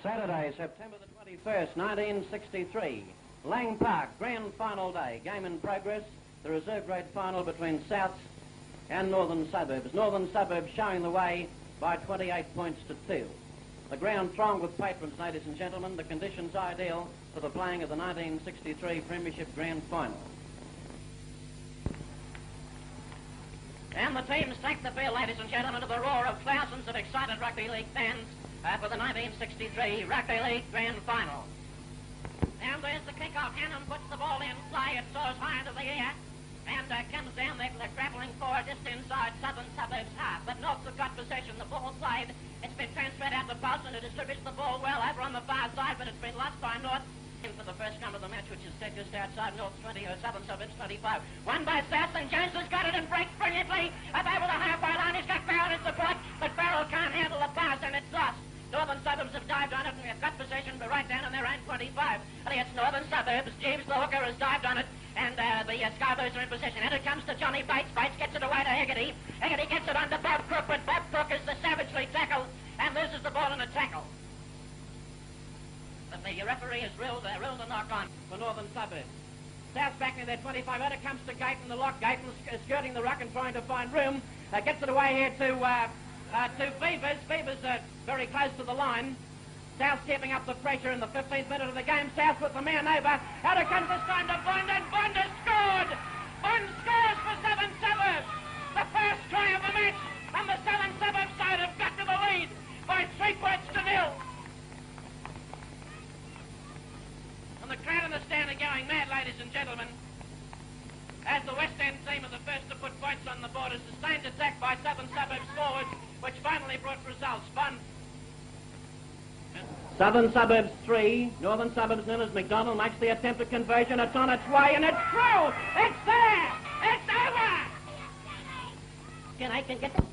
Saturday, September the 21st, 1963. Lang Park, grand final day. Game in progress. The reserve grade final between Souths and Northern Suburbs. Northern Suburbs showing the way by 28 points to 2. The ground thronged with patrons, ladies and gentlemen. The conditions ideal for the playing of the 1963 Premiership Grand Final. And the teams take the field, ladies and gentlemen, to the roar of thousands of excited rugby league fans for the 1963 Rugby League Grand Final. And there's the kick-off. Hannum puts the ball in play. It soars high into the air and comes down. They're grappling for just inside Southern Suburbs half. But Norths have got possession. The ball played. It's been transferred out to Paulson, who distributes the ball well over on the far side, but it's been lost by North. For the first come of the match, which is set just outside North's 20 or Southern Suburbs 25. Won by South, and Jones has got it and breaks brilliantly. Up over the halfway line, he's got Farrell in support, but Farrell can't handle the pass, and it's lost. Northern Suburbs have dived on it and have got possession, but right down on their own 25. I think it's Northern Suburbs. James the hooker has dived on it, and the Scarboroughs are in possession. And it comes to Johnny Bates. Bates gets it away to Hegarty. Hegarty gets it on to Bob Crook, but Bob Crook is the savagely tackled and loses the ball in a tackle. But the referee has ruled a knock on for Northern Suburbs. South back near their 25. Out it comes to Gayton, the lock. Gayton skirting the ruck and trying to find room. Gets it away here to Beavers. Beavers very close to the line. South stepping up the pressure in the 15th minute of the game. South with the man over. Out it comes this time to Bond, and Bond has scored! Bond scores for Southern Suburbs! The first try of the match, and the Southern Suburbs side have got to the lead by 3 points to 0. And the crowd in the stand are going mad, ladies and gentlemen, as the West End team are the first to put points on the board. A sustained attack by Southern Suburbs forwards, which finally brought results. Bond. Southern Suburbs 3, Northern Suburbs nil as McDonald makes the attempt at conversion. It's on its way, and it's through! It's there! It's over! I can get them.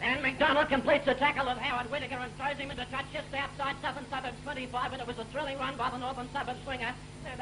And McDonald completes the tackle of Howard Whittaker and throws him into touch just outside Southern Suburbs 25, and it was a thrilling run by the Northern Suburbs swinger. In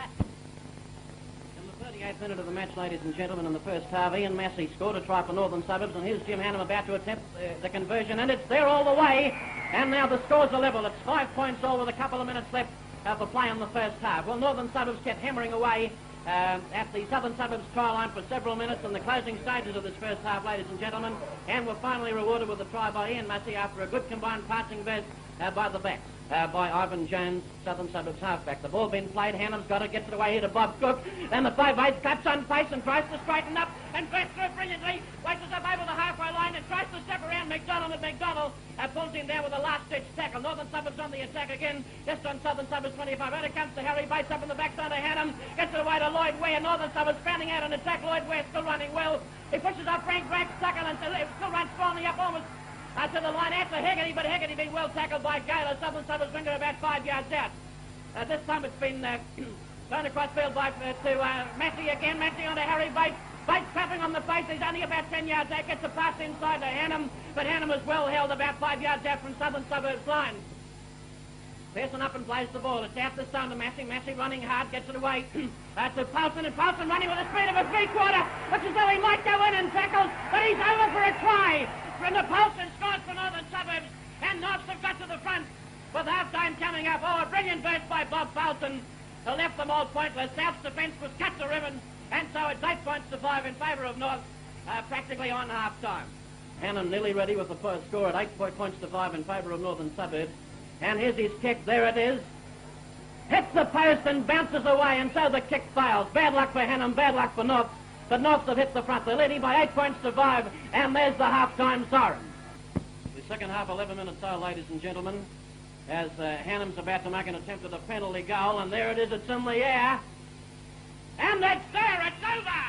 the 38th minute of the match, ladies and gentlemen, in the first half, Ian Massey scored a try for Northern Suburbs, and here's Jim Hannum about to attempt the conversion, and it's there all the way. And now the scores are level. It's 5 points all with a couple of minutes left for play in the first half. Well, Northern Suburbs kept hammering away at the Southern Suburbs try line for several minutes in the closing stages of this first half, ladies and gentlemen, and were finally rewarded with a try by Ian Massey after a good combined passing burst by the backs, by Ivan Jones, Southern Suburbs halfback. The ball being played, Hannum's got it, gets it away here to Bob Cook, and the 5/8 claps on face and tries to straighten up and bursts through brilliantly, laces up over the halfway line and tries to step around McDonald, and McDonald pulls him down with a last-ditch tackle. Northern Suburbs on the attack again, just on Southern Suburbs 25. Out it comes to Harry Bates up in the backside of Hannum, gets it away to Lloyd Ware. Northern Suburbs pounding out an attack. Lloyd Ware still running well. He pushes up Frank Tucker and still runs strongly up almost to the line out to Hegarty, but Hegarty being well tackled by Gaylor. Southern Suburbs winger about 5 yards out. This time it's been thrown across field by to Massey again. Massey onto Harry Bates. Bates tapping on the face. He's only about 10 yards out. Gets a pass inside to Hannum, but Hannum is well held about 5 yards out from Southern Suburbs line. Pearson up and plays the ball. It's out this time to Massey. Massey running hard, gets it away to Paulson, and Paulson running with the speed of a three-quarter. Looks as though he might go in and tackle, but he's over for a try. From the Paulson scores for Northern Suburbs, and Norths have got to the front with half-time coming up. Oh, a brilliant burst by Bob Paulson, who left them all pointless. South's defence was cut to ribbons, and so it's 8 points to 5 in favour of North, practically on half-time. Hannum nearly ready with the first score at 8 points to 5 in favour of Northern Suburbs. And here's his kick. There it is. Hits the post and bounces away, and so the kick fails. Bad luck for Hannum, bad luck for North. But Norths have hit the front. They're leading by 8 points to 5, and there's the half-time siren. The second half, 11 minutes old, ladies and gentlemen, as Hannum's about to make an attempt at a penalty goal, and there it is. It's in the air. And it's there. It's over.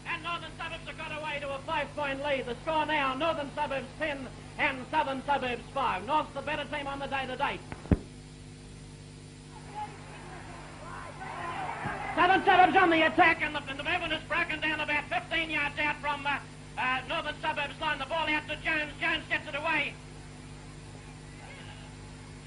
And Northern Suburbs have got away to a 5-point lead. The score now, Northern Suburbs 10 and Southern Suburbs 5. North's the better team on the day to date. Southern Suburbs on the attack, and the movement is broken down about 15 yards out from Northern Suburbs line. The ball out to Jones. Jones gets it away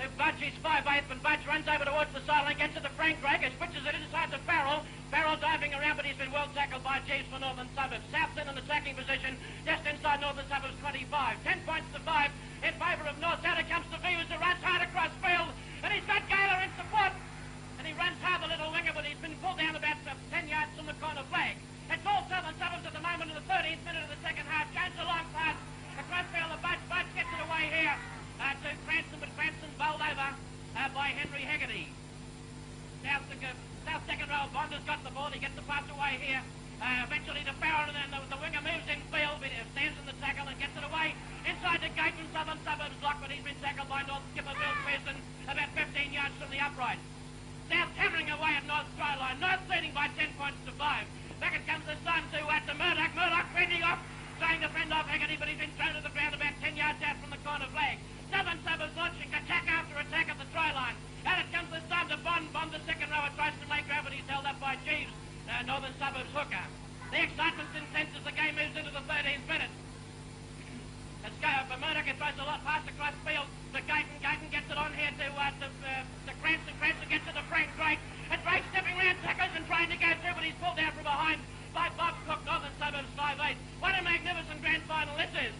to Budge. He's 5/8, and Budge runs over towards the sideline, gets it to Frank Gregor, switches it inside to Farrell. Farrell diving around, but he's been well tackled by Jeeves for Northern Suburbs. South's in an attacking position, just inside Northern Suburbs 25. 5. 10 points to 5 in favour of North. Out it comes to Beavers, who runs hard across field, and he's got Gaylor in support. And he runs hard, the little winger, but he's been pulled down about 10 yards from the corner flag. It's all Southern Suburbs at the moment in the 13th minute of the second half. Jones a long pass across field. The Boats gets it away here to Cranston, but Cranston's bowled over by Henry Hegarty. South second row, Bond has got the ball. He gets the pass away here. Eventually to Farron, and then the winger moves in field, stands in the tackle and gets it away inside the gate from Southern Suburbs lock, but he's been tackled by North skipper Bill Pearson about 15 yards from the upright. South hammering away at North's try line. North leading by 10 points to 5. Back it comes this time to Murdoch. Murdoch fending off, trying to fend off Hegarty, but he's been thrown to the ground about 10 yards out from the corner flag. Southern Suburbs launching attack after attack at the try line. Out it comes this time to Bond. Bond, the second rower, tries to make grab, but he's held up by Jeeves, Northern Suburbs hooker. The excitement's intense as the game moves into the 13th minute. Let's go for Murdoch. It throws a lot pass across field to Guyton. Guyton gets it on here to Cranston. Cranston gets it to Frank Drake. And Drake stepping around tackles and trying to go through, but he's pulled down from behind by Bob Cook, Northern Suburbs 5-8. What a magnificent grand final this is.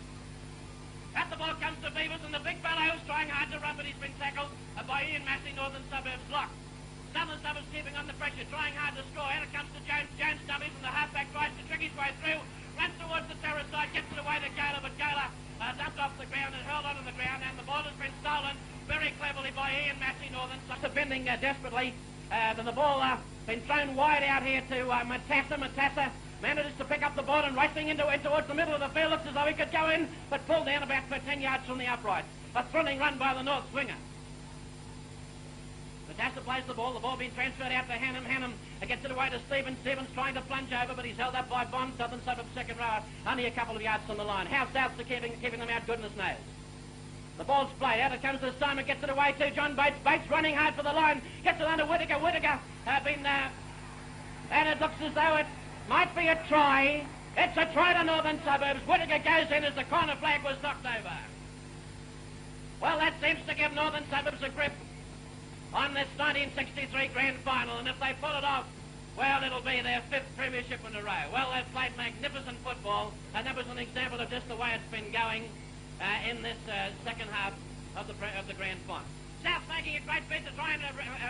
At the ball comes to Beavers, and the big fellow who's trying hard to run, but he's been tackled by Ian Massey, Northern Suburbs lock. Southern Suburbs keeping on the pressure, trying hard to score. Out it comes to Jones. Jones dummies, and the halfback tries to trick his way through. Runs towards the terrace side, gets it away to Gaylor, but Gaylor dumped off the ground and hurled onto the ground, and the ball has been stolen very cleverly by Ian Massey, Northern Suburbs. Defending desperately, the ball been thrown wide out here to Matassa. Matassa manages to pick up the ball and racing into it towards the middle of the field. Looks as though he could go in, but pulled down about 10 yards from the upright. A thrilling run by the North swinger. Matassa plays the ball being transferred out to Hannum. Hannum gets it away to Stevens. Stevens trying to plunge over, but he's held up by Bond, Southern Suburbs second rower, only a couple of yards from the line. How South's keeping them out, goodness knows. The ball's played out. It comes to Simon, gets it away to John Bates. Bates running hard for the line, gets it under Whittaker. Whittaker and it looks as though it might be a try. It's a try to Northern Suburbs. Whittaker goes in as the corner flag was knocked over. Well, that seems to give Northern Suburbs a grip on this 1963 grand final, and if they pull it off, well, it'll be their 5th premiership in a row. Well, they've played magnificent football, and that was an example of just the way it's been going in this second half of the grand final. South making a great bid to try and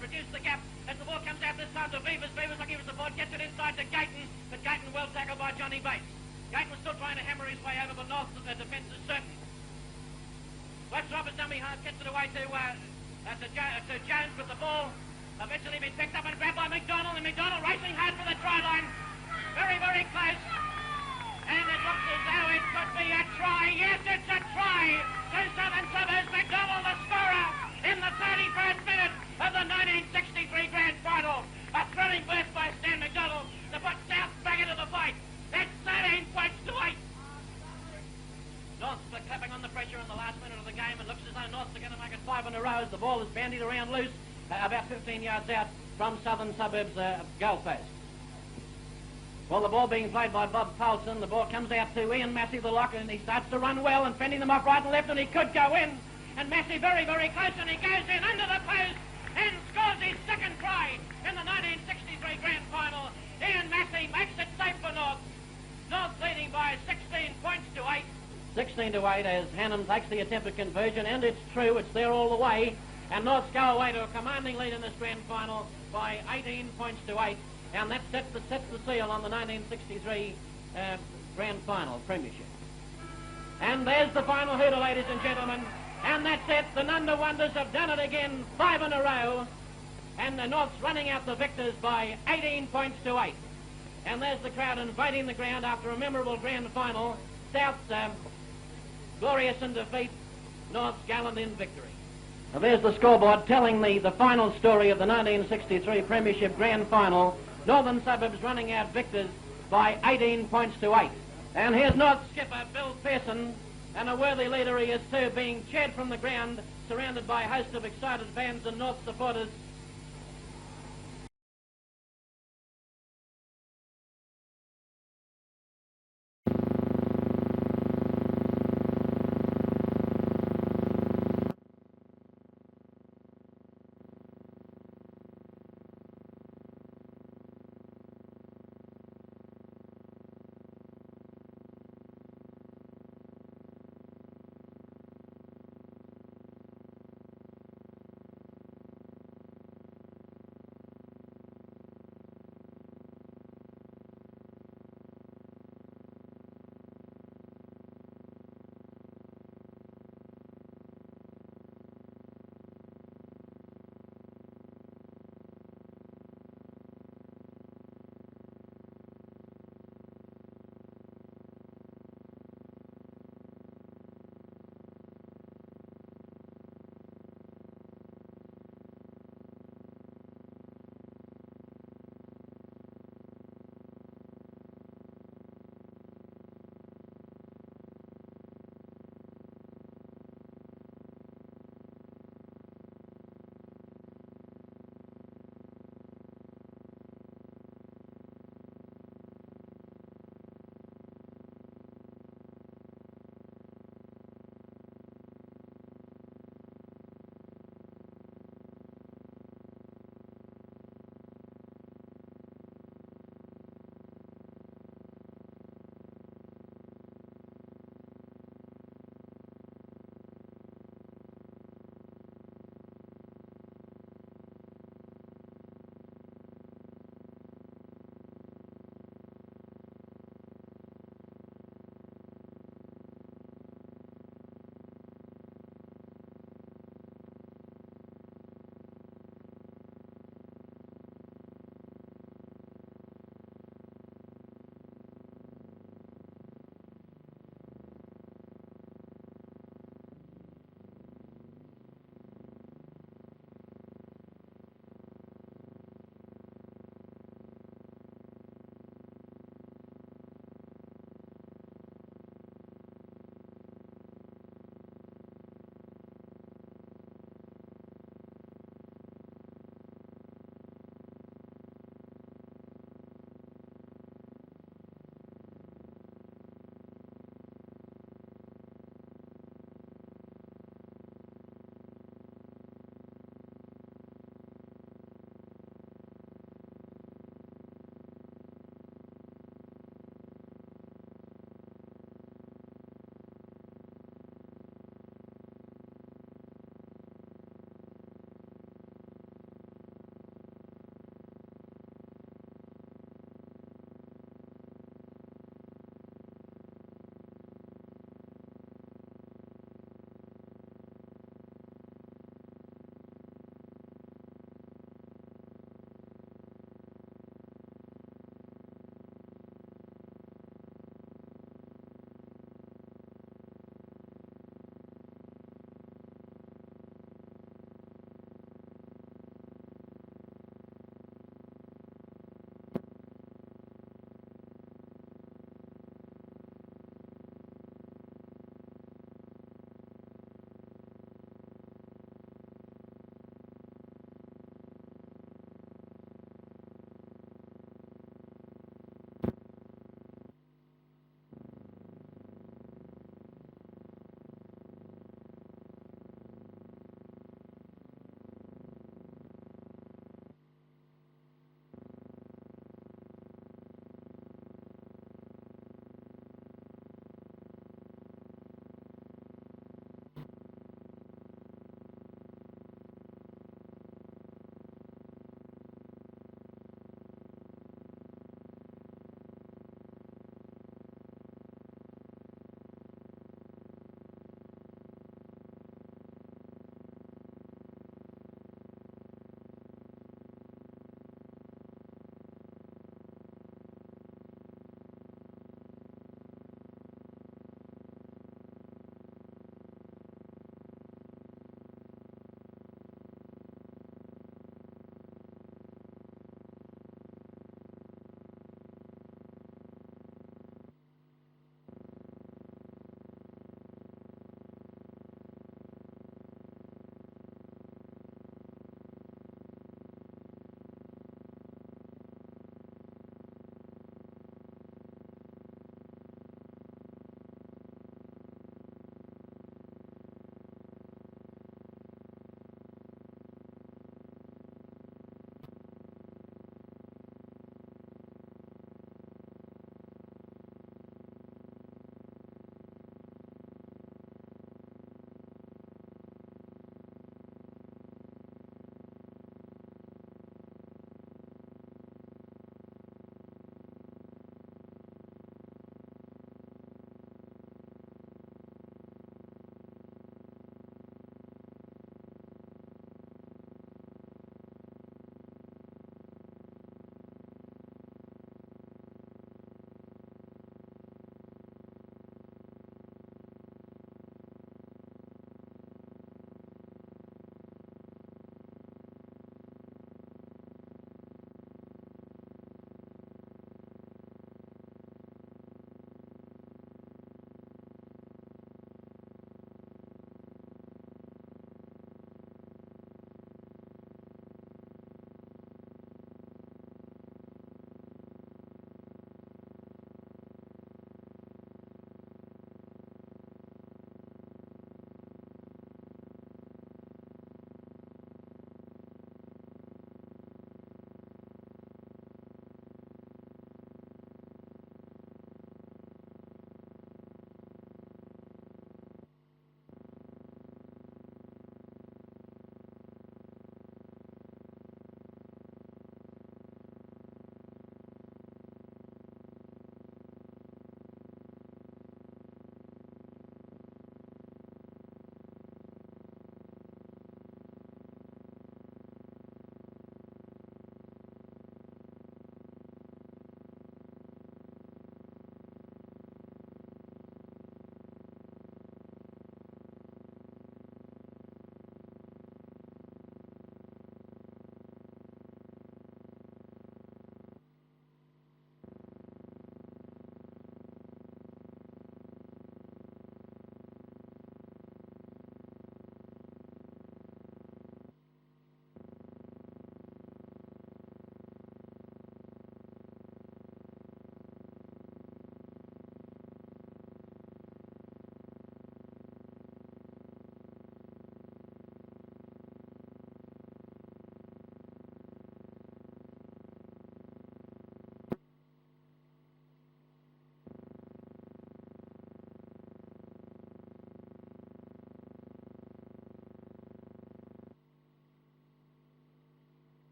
reduce the gap as the ball comes out this time to Beavers. Beavers looking for support, gets it inside to Guyton, but Guyton well tackled by Johnny Bates. Guyton was still trying to hammer his way over, but North's defence is certain. West Roberts dummy hard gets it away to Jones, with the ball eventually been picked up and grabbed by McDonald, and McDonald racing hard for the try line. Very, very close. And it looks as though it could be a try. Yes, it's a try to Southern Suburbs. McDonald, the scorer, in the 31st minute of the 1963 grand final. A thrilling burst by Stan McDonald to put South back into the fight. That's 13 points to 8. North's clapping on the pressure in the last minute of the game. It looks as though North's are going to make it 5 in a row as the ball is bandied around loose about 15 yards out from Southern Suburbs goal post. Well, the ball being played by Bob Paulson. The ball comes out to Ian Massey, the lock, and he starts to run well and fending them off right and left, and he could go in. And Massey very, very close, and he goes in under the post and scores his second try in the 1963 grand final. Ian Massey makes it safe for North. North leading by 16 points to 8. 16 to 8 as Hannum takes the attempted conversion, and it's true, it's there all the way. And North's go away to a commanding lead in this grand final by 18 points to 8. And that sets the seal on the 1963 grand final premiership. And there's the final hooter, ladies and gentlemen. And that's it. The Nunda Wonders have done it again, 5 in a row. And the North's running out the victors by 18 points to 8. And there's the crowd invading the ground after a memorable grand final. South's glorious in defeat, North's gallant in victory. Now there's the scoreboard telling the final story of the 1963 Premiership Grand Final. Northern Suburbs running out victors by 18 points to 8. And here's North skipper Bill Pearson, and a worthy leader he is too, being cheered from the ground, surrounded by a host of excited fans and North supporters.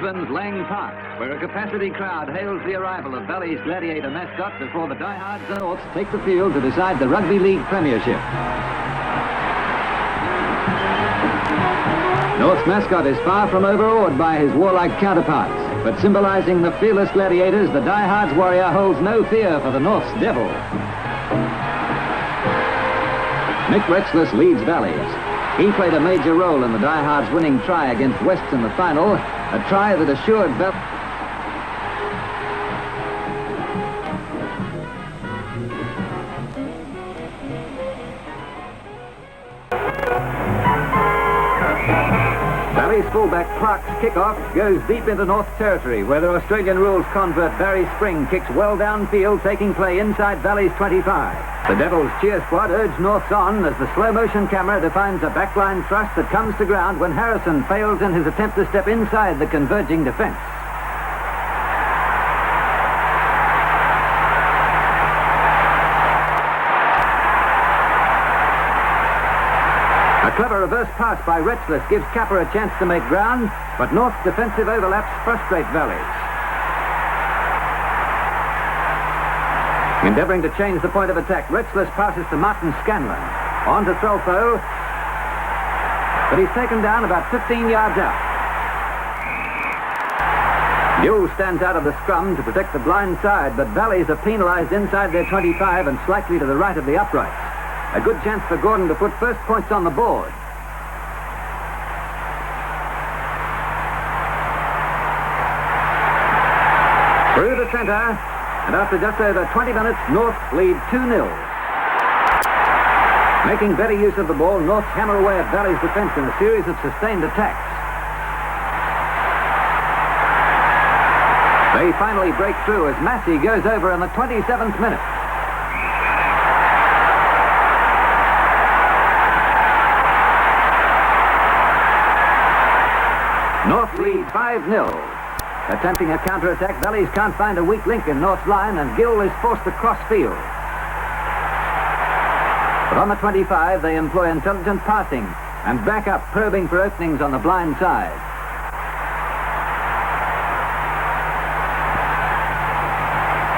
England's Lang Park, where a capacity crowd hails the arrival of Bally's Gladiator mascot before the diehards and Norths take the field to decide the Rugby League Premiership. North's mascot is far from overawed by his warlike counterparts, but symbolizing the fearless gladiators, the diehards warrior holds no fear for the North's devil. Mick Retzless leads Bally's. He played a major role in the diehards' winning try against Wests in the final, a try that assured Bally's fullback Clark's kickoff goes deep into North territory, where the Australian rules convert Barry Spring kicks well downfield, taking play inside Bally's 25. The Devils cheer squad urge Norths on as the slow-motion camera defines a backline thrust that comes to ground when Harrison fails in his attempt to step inside the converging defence. A clever reverse pass by Retzless gives Capper a chance to make ground, but North's defensive overlaps frustrate Bally's. Endeavouring to change the point of attack, Retzless passes to Martin Scanlon. On to Threlfo, but he's taken down about 15 yards out. Newell stands out of the scrum to protect the blind side, but Bally's are penalised inside their 25 and slightly to the right of the uprights. A good chance for Gordon to put first points on the board. Through the centre, and after just over 20 minutes, North lead 2-0. Making better use of the ball, North hammer away at Bally's defence in a series of sustained attacks. They finally break through as Massey goes over in the 27th minute. North lead 5-0. Attempting a counter-attack, Bally's can't find a weak link in North's line, and Gill is forced to cross field. But on the 25, they employ intelligent passing and back up, probing for openings on the blind side.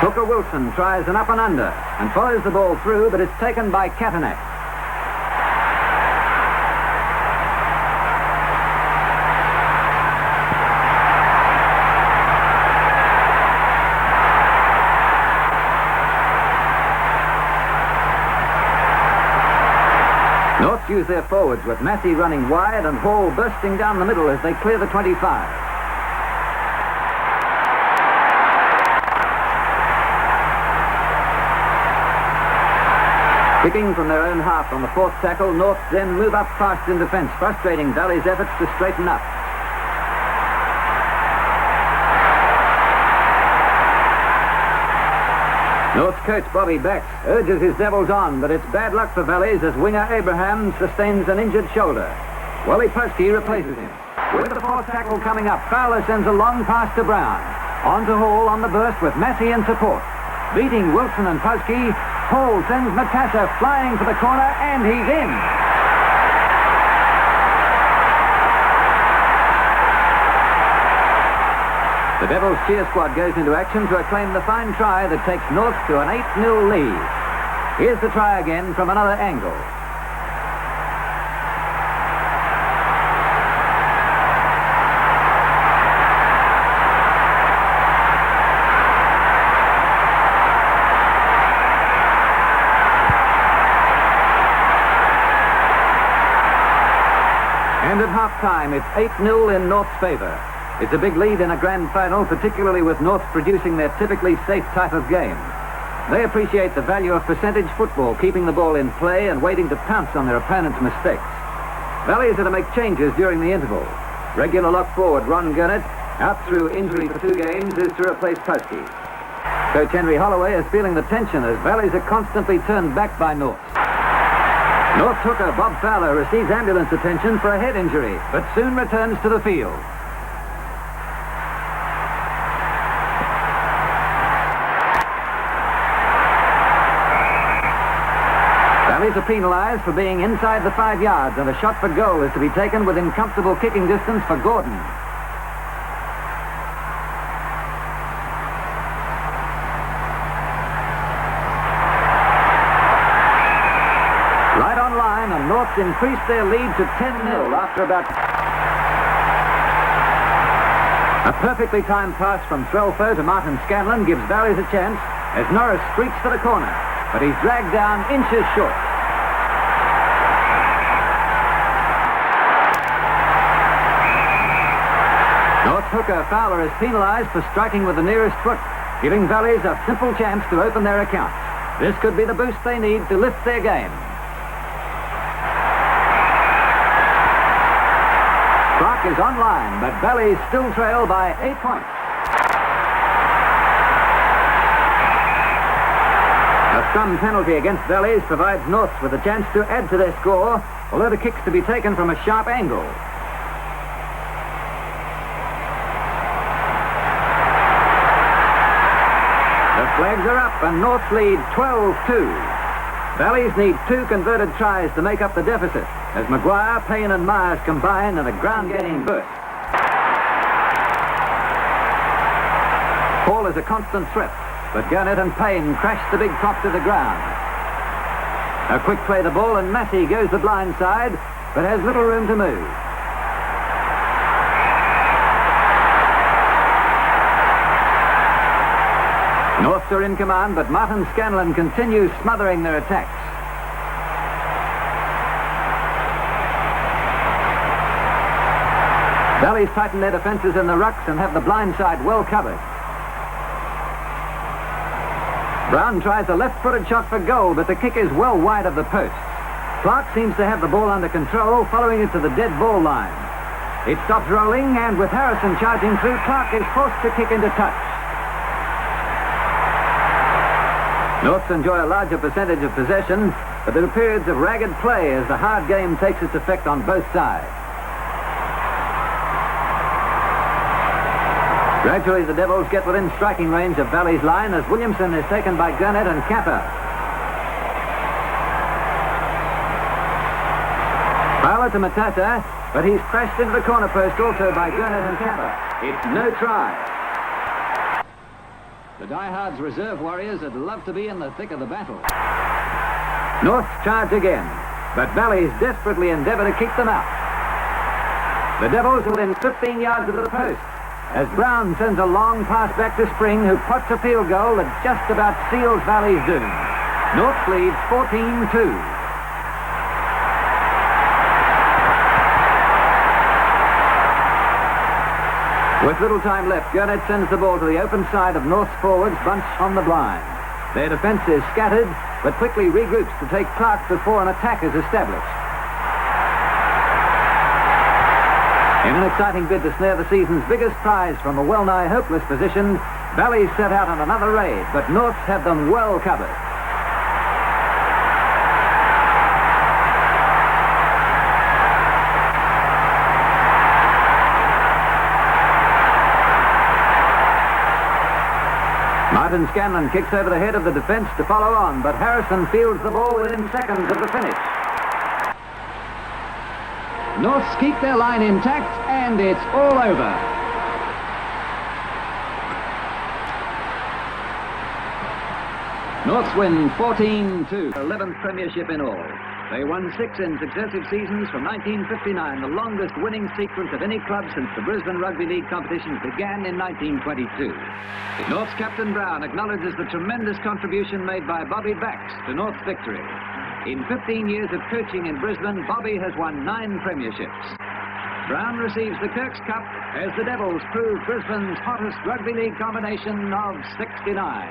Hooker Wilson tries an up and under and follows the ball through, but it's taken by Kavanagh. North use their forwards with Massey running wide and Hall bursting down the middle as they clear the 25. Kicking from their own half on the fourth tackle, North then move up fast in defence, frustrating Bally's efforts to straighten up. North's coach Bobby Bax urges his Devils on, but it's bad luck for Bally's as winger Abraham sustains an injured shoulder. Wally Puzke replaces him. With the fourth tackle coming up, Fowler sends a long pass to Brown. On to Hall on the burst with Massey in support. Beating Wilson and Puzke, Hall sends Matassa flying for the corner, and he's in. The Devils cheer squad goes into action to acclaim the fine try that takes North to an 8-0 lead. Here's the try again from another angle. And at half-time, it's 8-0 in North's favour. It's a big lead in a grand final, particularly with North producing their typically safe type of game. They appreciate the value of percentage football, keeping the ball in play and waiting to pounce on their opponent's mistakes. Bally's are to make changes during the interval. Regular lock forward Ron Gurnett, out through injury for 2 games, is to replace Puzke. Coach Henry Holloway is feeling the tension as Bally's are constantly turned back by North. North hooker Bob Fowler receives ambulance attention for a head injury, but soon returns to the field. Bally's are penalised for being inside the 5 yards, and a shot for goal is to be taken within comfortable kicking distance for Gordon. Norths increased their lead to 10-0 after about... A perfectly timed pass from Threlfo to Martin Scanlon gives Valleys a chance as Norris streaks to the corner, but he's dragged down inches short. North hooker Fowler is penalised for striking with the nearest foot, giving Valleys a simple chance to open their account. This could be the boost they need to lift their game. Clark is online, but Valleys still trail by 8 points. A scrum penalty against Valleys provides Norths with a chance to add to their score, although the kick's to be taken from a sharp angle. The flags are up and Norths lead 12-2. Valleys need 2 converted tries to make up the deficit as Maguire, Payne and Myers combine in a ground-gaining burst. Paul is a constant threat, but Gurnett and Payne crash the big top to the ground. A quick play the ball and Massey goes the blind side, but has little room to move. Norths are in command, but Martin Scanlon continues smothering their attacks. Valleys tighten their defences in the rucks and have the blind side well covered. Brown tries a left-footed shot for goal, but the kick is well wide of the post. Clark seems to have the ball under control, following it to the dead ball line. It stops rolling, and with Harrison charging through, Clark is forced to kick into touch. Norths enjoy a larger percentage of possession, but there are periods of ragged play as the hard game takes its effect on both sides. Gradually, the Devils get within striking range of Valleys' line as Williamson is taken by Gurnett and Kappa. Fowler to Matata, but he's crashed into the corner post also by Gurnett and Kappa. It's no try. The diehards reserve warriors would love to be in the thick of the battle. Norths charge again, but Valleys desperately endeavour to keep them out. The Devils are within 15 yards of the post as Brown sends a long pass back to Spring, who pots a field goal that just about seals Valleys' doom. Norths leads 14-2. With little time left, Gurnett sends the ball to the open side of North's forwards bunched on the blind. Their defence is scattered, but quickly regroups to take Clark before an attack is established. In an exciting bid to snare the season's biggest prize from a well-nigh hopeless position, Valleys set out on another raid, but Norths have them well covered. Martin Scanlon kicks over the head of the defence to follow on, but Harrison fields the ball within seconds of the finish. Norths keep their line intact, and it's all over. Norths win 14-2, 11th premiership in all. They won 6 in successive seasons from 1959, the longest winning sequence of any club since the Brisbane Rugby League competitions began in 1922. North's captain Brown acknowledges the tremendous contribution made by Bobby Bax to North's victory. In 15 years of coaching in Brisbane, Bobby has won 9 premierships. Brown receives the Kirk's Cup as the Devils prove Brisbane's hottest rugby league combination of 69.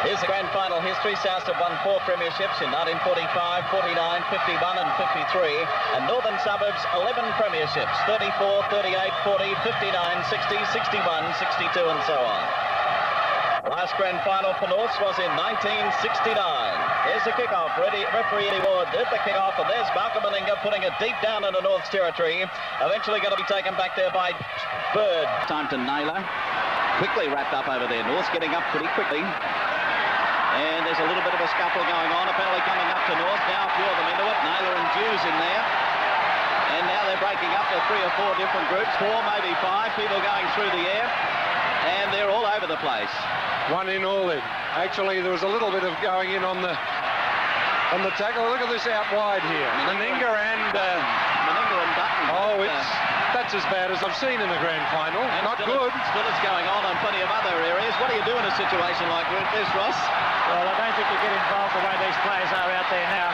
Here's the grand final history. South have won 4 premierships in 1945, 49, 51 and 53. And Northern Suburbs 11 premierships, 34, 38, 40, 59, 60, 61, 62 and so on. Last grand final for Norths was in 1969. Here's the kickoff. Referee Eddie Ward did the kickoff, and there's Malcolm Meninga putting it deep down into North's territory. Eventually going to be taken back there by Bird. Time to Naylor. Quickly wrapped up over there. North's getting up pretty quickly. And there's a little bit of a scuffle going on. A penalty coming up to North. Now a few of them into it. Naylor and Hughes in there. And now they're breaking up to 3 or 4 different groups. 4, maybe 5 people going through the air. And they're all over the place. One in, all in. Actually, there was a little bit of going in on the tackle. Look at this out wide here. Meninga and Dutton. Oh, that's as bad as I've seen in the grand final. And Not still good. Still it's going on plenty of other areas. What do you do in a situation like this, Ross? Well, I don't think you get involved the way these players are out there now.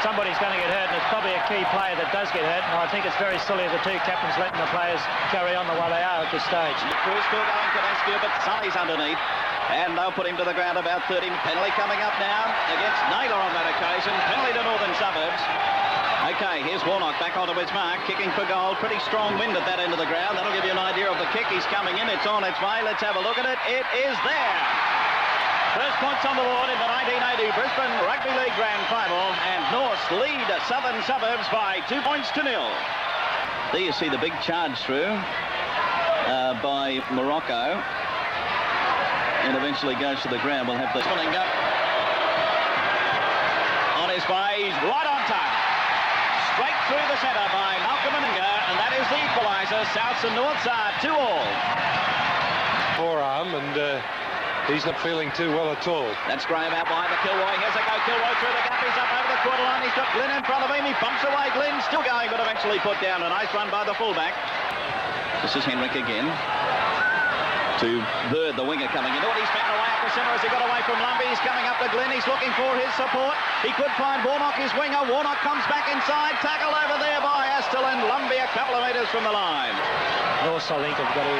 Somebody's going to get hurt, and it's probably a key player that does get hurt. And I think it's very silly of the 2 captains letting the players carry on the way they are at this stage. Crew's still going for Askew, but Sully's underneath. And they'll put him to the ground about 30. Penalty coming up now against Naylor on that occasion. Penalty to Northern Suburbs. Okay, here's Warnock back onto his mark, kicking for goal. Pretty strong wind at that end of the ground. That'll give you an idea of the kick. He's coming in. It's on its way. Let's have a look at it. It is there. First points on the board in the 1980 Brisbane Rugby League Grand Final, and North lead Southern Suburbs by 2 points to 0. There you see the big charge through by Morocco, and eventually goes to the ground. We'll have the Meninga on his way. He's right on time. Straight through the centre by Malcolm Meninga, and that is the equaliser. Souths and Norths are 2-all. Forearm, and he's not feeling too well at all. That's Graham out wide to Kilroy. Here's a go. Kilroy through the gap. He's up over the quarter line. He's got Glynn in front of him. He bumps away. Glynn still going, but eventually put down. A nice run by the fullback. This is Henrik again. To Bird, the winger, coming into it. He's found away up the centre as he got away from Lumbey. He's coming up to Glynn. He's looking for his support. He could find Warnock, his winger. Warnock comes back inside. Tackled over there by Astle, and Lumbey a couple of metres from the line. North, I think, have got to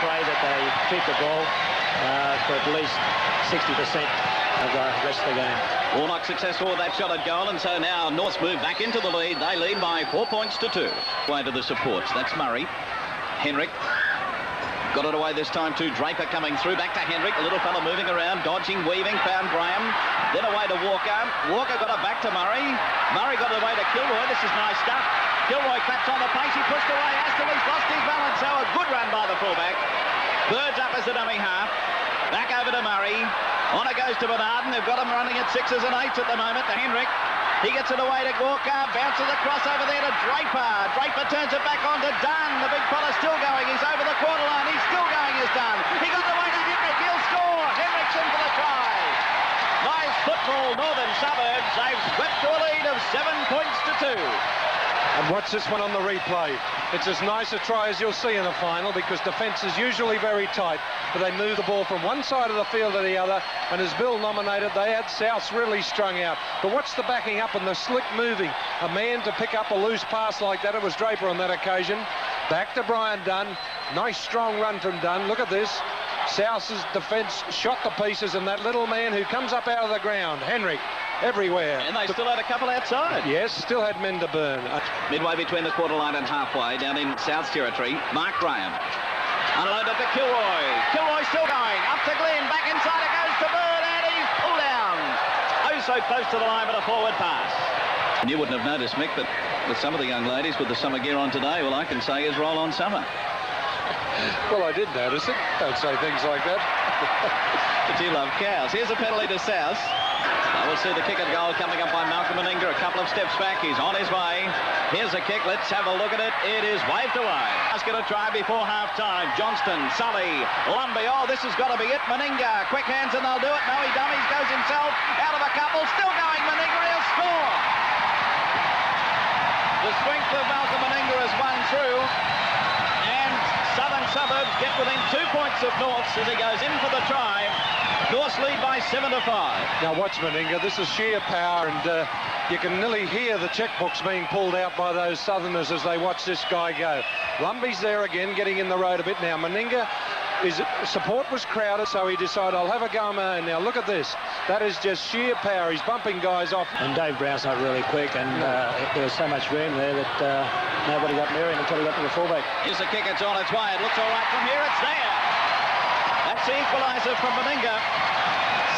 pray that they keep the ball for at least 60% of the rest of the game. Warnock successful with that shot at goal, and so now Norths move back into the lead. They lead by 4 points to 2. Way to the supports. That's Murray. Henrik. Got it away this time too. Draper coming through. Back to Henrik. A little fella moving around, dodging, weaving. Found Graham. Then away to Walker. Walker got it back to Murray. Murray got it away to Kilroy. This is nice stuff. Kilroy claps on the pace. He pushed away. Astle, he's lost his balance. So a good run by the fullback. Bird's up as the dummy half. Back over to Murray. On it goes to Bernarden. They've got him running at 6s and 8s at the moment to Henrik. He gets it away to Walker, bounces across over there to Draper. Draper turns it back on to Dunn. The big fella's still going. He's over the quarter line. He's still going as Dunn. He got it away to Henrik. He'll score. Henrik's in for the try. Nice football, Northern Suburbs. They've swept to a lead of 7 points to 2. And watch this one on the replay. It's as nice a try as you'll see in a final, because defence is usually very tight, but they move the ball from one side of the field to the other, and as Bill nominated, they had Souths really strung out. But watch the backing up and the slick moving. A man to pick up a loose pass like that, it was Draper on that occasion. Back to Brian Dunn. Nice strong run from Dunn. Look at this. Souths' defence shot to pieces, and that little man who comes up out of the ground, Henrik, everywhere. And they still had a couple outside. Yes, still had men to burn. Midway between the quarter line and halfway, down in South's territory, Mark Graham. Unloaded to Kilroy. Kilroy still going. Up to Glenn. Back inside it goes to Bird, and he's pulled down. Oh, so close to the line, but a forward pass. And you wouldn't have noticed, Mick, but with some of the young ladies with the summer gear on today, well, I can say is roll on summer. Well, I did notice it. Don't say things like that. But you love cows. Here's a penalty to South. We'll see the kick at goal coming up by Malcolm Meninga. A couple of steps back. He's on his way. Here's a kick. Let's have a look at it. It is waved away. Let's get a try before half-time. Johnston, Sully, Lumbey. Oh, this has got to be it. Meninga. Quick hands and they'll do it. No, he dummies. Goes himself. Out of a couple. Still going. Meninga. He'll score. The strength of Malcolm Meninga has won through. And Southern Suburbs get within 2 points of Norths as he goes in for the try. Norths lead by 7-5. Now watch Meninga. This is sheer power, and you can nearly hear the checkbooks being pulled out by those Southerners as they watch this guy go. Lumbey's there again, getting in the road a bit now. Meninga, his support was crowded, so he decided, I'll have a go my own. Now look at this. That is just sheer power. He's bumping guys off. And Dave Brown's not really quick, and there was so much room there that nobody got near him until he got to the fullback. Here's the kick. It's on its way. It looks all right from here. It's there. That's the equaliser from Meninga.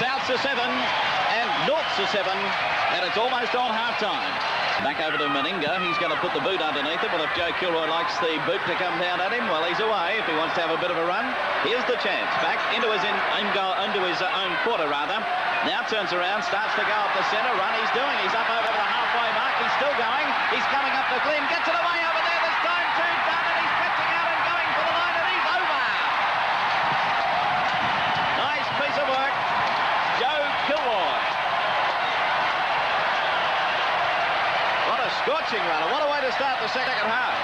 Souths are 7 and Norths are 7, and it's almost on half-time. Back over to Meninga. He's going to put the boot underneath it. Well, if Joe Kilroy likes the boot to come down at him, well, he's away. If he wants to have a bit of a run, here's the chance. Back into his own quarter, rather. Now turns around, starts to go up the centre. Run he's doing. He's up over the halfway mark. He's still going. He's coming up to Glenn. Gets it away over there this time too. Done, and he's pitching out and going for the line, and he's over. Nice piece of work, Joe Kilroy. Scorching runner. What a way to start the second half.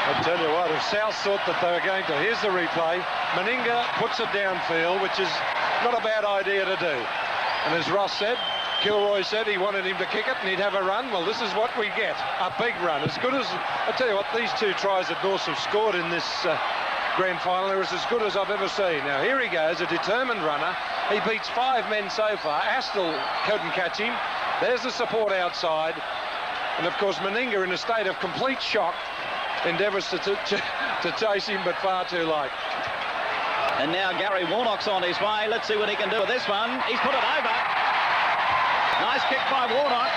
I'll tell you what, if South thought that they were going to... Here's the replay. Meninga puts it downfield, which is not a bad idea to do. And as Ross said, Kilroy said he wanted him to kick it and he'd have a run. Well, this is what we get. A big run. As good as... I tell you what, these two tries that Norths have scored in this grand final are as good as I've ever seen. Now, here he goes, a determined runner. He beats 5 men so far. Astle couldn't catch him. There's the support outside. And, of course, Meninga, in a state of complete shock, endeavours to chase him, but far too late. And now Gary Warnock's on his way. Let's see what he can do with this one. He's put it over. Nice kick by Warnock.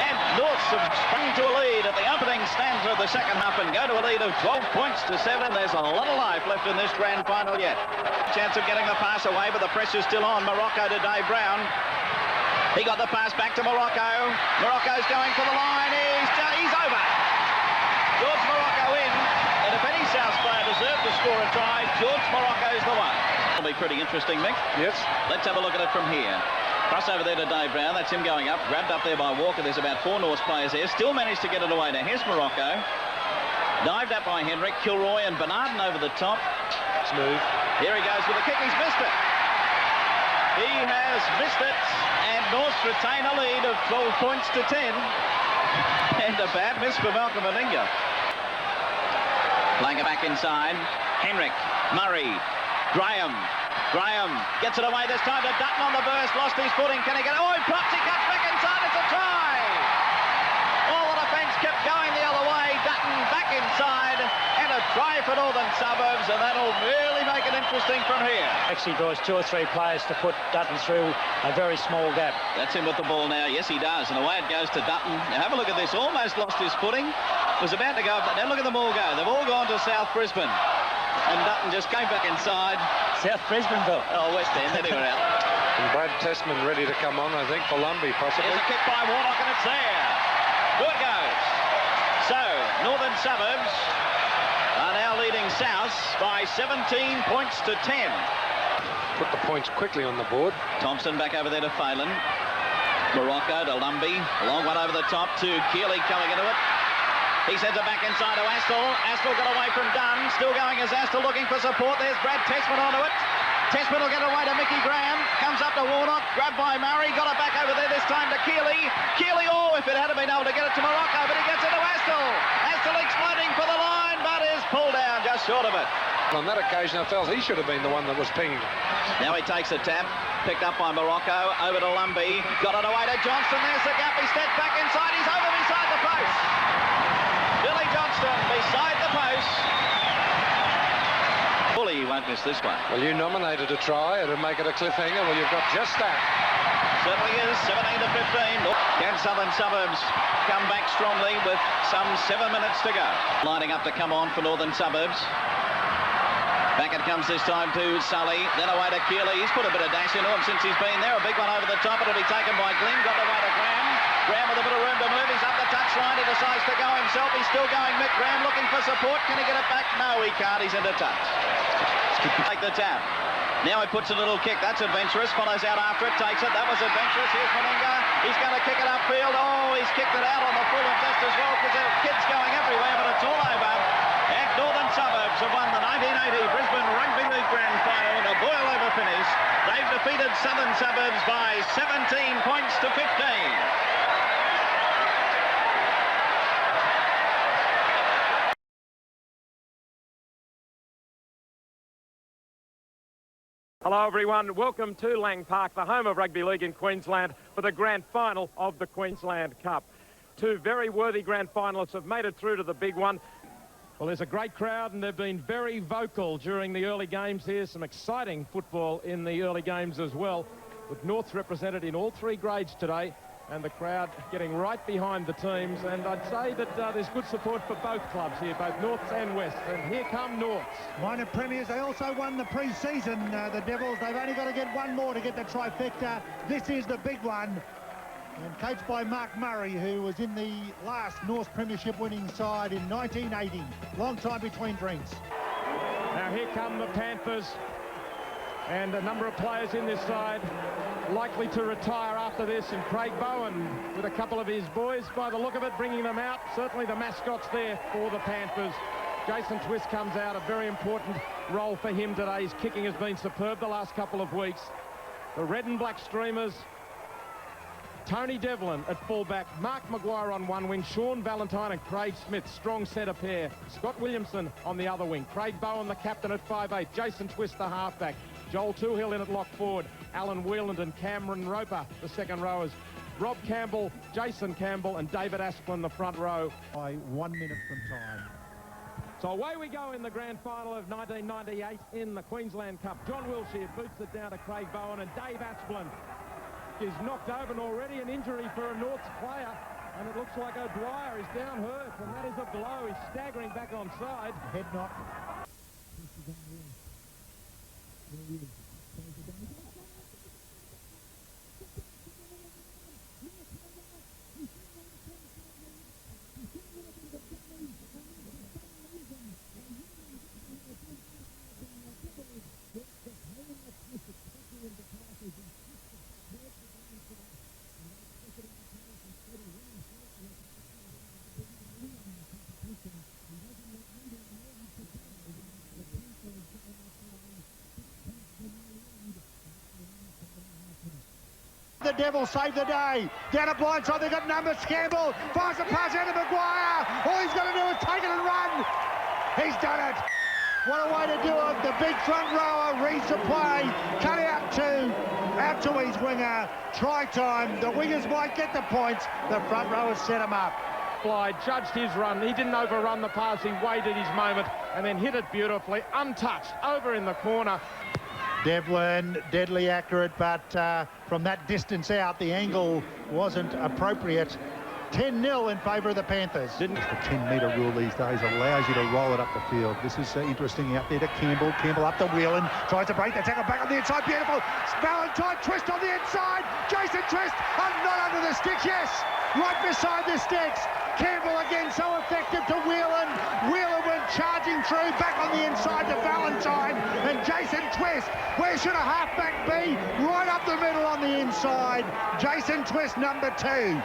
And Norths have sprung to a lead at the opening stanza of the second half and go to a lead of 12 points to 7. There's a lot of life left in this grand final yet. Chance of getting the pass away, but the pressure's still on. Morocco to Dave Brown. He got the pass back to Morocco. Morocco's going for the line. He's over. George Morocco in. And if any South player deserved to score a try, George Morocco's the one. It'll be pretty interesting, Mick. Yes. Let's have a look at it from here. Cross over there to Dave Brown. That's him going up. Grabbed up there by Walker. There's about 4 Norths players there. Still managed to get it away. Now here's Morocco. Dived up by Henrik. Kilroy and Bernarden over the top. Smooth. Here he goes with the kick. He's missed it. He has missed it. And Norths retain a lead of 12 points to 10. And a bad miss for Malcolm Meninga. Playing it back inside. Henrik, Murray, Graham gets it away this time to Dutton on the burst. Lost his footing. Can he get it? Oh, he props. He cuts back inside. It's a try. All the defence kept going the other way. Dutton back inside. And a try for Northern Suburbs. And that'll really make it interesting from here. Actually draws 2 or 3 players to put Dutton through a very small gap. That's him with the ball now. Yes, he does. And away it goes to Dutton. Now have a look at this. Almost lost his footing. Was about to go up. Now look at them all go. They've all gone to South Brisbane. And Dutton just came back inside. South Brisbaneville. Oh, West End. Anywhere out. And Brad Testman ready to come on, I think, for Lumbey, possibly. Here's a kick by Warnock, and it's there. Good goes. So, Northern Suburbs are now leading Souths by 17 points to 10. Put the points quickly on the board. Thompson back over there to Phelan. Morocco to Lumbey. A long one over the top to Keeley coming into it. He sends it back inside to Astle. Astle got away from Dunn. Still going as Astle looking for support. There's Brad Testman onto it. Testman will get it away to Mickey Graham. Comes up to Warnock. Grabbed by Murray. Got it back over there this time to Keeley. Keeley, oh, if it had been able to get it to Morocco, but he gets it to Astle. Astle exploding for the line, but is pulled down just short of it. On that occasion, I felt he should have been the one that was pinged. Now he takes a tap. Picked up by Morocco. Over to Lumbey. Got it away to Johnston. There's the gap. He steps back inside. He's over beside the post. Billy Johnston beside the post. Bully won't miss this one. Well, you nominated a try. It'll make it a cliffhanger. Well, you've got just that. Certainly is. 17 to 15. Can Southern Suburbs come back strongly with some 7 minutes to go? Lining up to come on for Northern Suburbs. Back it comes this time to Sully, then away to Keeley. He's put a bit of dash into him since he's been there. A big one over the top. It'll be taken by Glenn. Got away to Graham. Graham with a bit of room to move. He's up the touchline. He decides to go himself. He's still going. Mick Graham looking for support. Can he get it back? No, he can't. He's into touch. Take the tap. Now he puts a little kick. That's adventurous. Follows out after it. Takes it. That was adventurous. Here's Meninga. He's going to kick it upfield. Oh, he's kicked it out on the full and just as well because there are kids going everywhere, but it's all over. And Northern Suburbs have won the 1980 Brisbane Rugby League Grand Final in a boil-over finish. They've defeated Southern Suburbs by 17 points to 15. Hello everyone, welcome to Lang Park, the home of rugby league in Queensland for the grand final of the Queensland Cup. 2 very worthy grand finalists have made it through to the big one. Well, there's a great crowd, and they've been very vocal during the early games here. Some exciting football in the early games as well, with Norths represented in all three grades today, and the crowd getting right behind the teams. And I'd say that there's good support for both clubs here, both Norths and West. And here come Norths. Minor premiers, they also won the pre-season, the Devils. They've only got to get one more to get the trifecta. This is the big one. And coached by Mark Murray, who was in the last Norths Premiership winning side in 1980. Long time between drinks. Now here come the Panthers, and a number of players in this side likely to retire after this, and Craig Bowen with a couple of his boys, by the look of it, bringing them out. Certainly the mascots there for the Panthers. Jason Twist comes out, a very important role for him today. His kicking has been superb the last couple of weeks. The red and black streamers, Tony Devlin at fullback, Mark Maguire on one wing, Sean Valentine and Craig Smith, strong centre pair. Scott Williamson on the other wing, Craig Bowen the captain at 5'8", Jason Twist the halfback, Joel Toohill in at lock forward, Alan Wheeland and Cameron Roper the second rowers, Rob Campbell, Jason Campbell and David Asplin the front row. By 1 minute from time. So away we go in the grand final of 1998 in the Queensland Cup. John Wilshere boots it down to Craig Bowen, and Dave Asplin is knocked over, and already an injury for a Norths player, and it looks like O'Dwyer is down hurt, and that is a blow. He's staggering back on side. Head knock. The Devils save the day. Down a blind side, they've got numbers. Campbell fires a pass out to Maguire. All he's got to do is take it and run. He's done it. What a way to do it. The big front rower reads the play. Cut out to his winger. Try time. The wingers might get the points. The front rowers set him up. Fly judged his run. He didn't overrun the pass. He waited his moment and then hit it beautifully, untouched, over in the corner. Devlin, deadly accurate, but from that distance out, the angle wasn't appropriate. 10-0 in favour of the Panthers. The 10-metre rule these days allows you to roll it up the field. This is interesting out there to Campbell. Campbell up to Whelan. Tries to break the tackle back on the inside. Beautiful. Valentine Twist on the inside. Jason Twist. Not under the sticks. Yes. Right beside the sticks. Campbell again so effective to Whelan. Whelan went charging through. Back on the inside to Valentine. And Jason Twist. Where should a halfback be? Right up the middle on the inside. Jason Twist, number 2.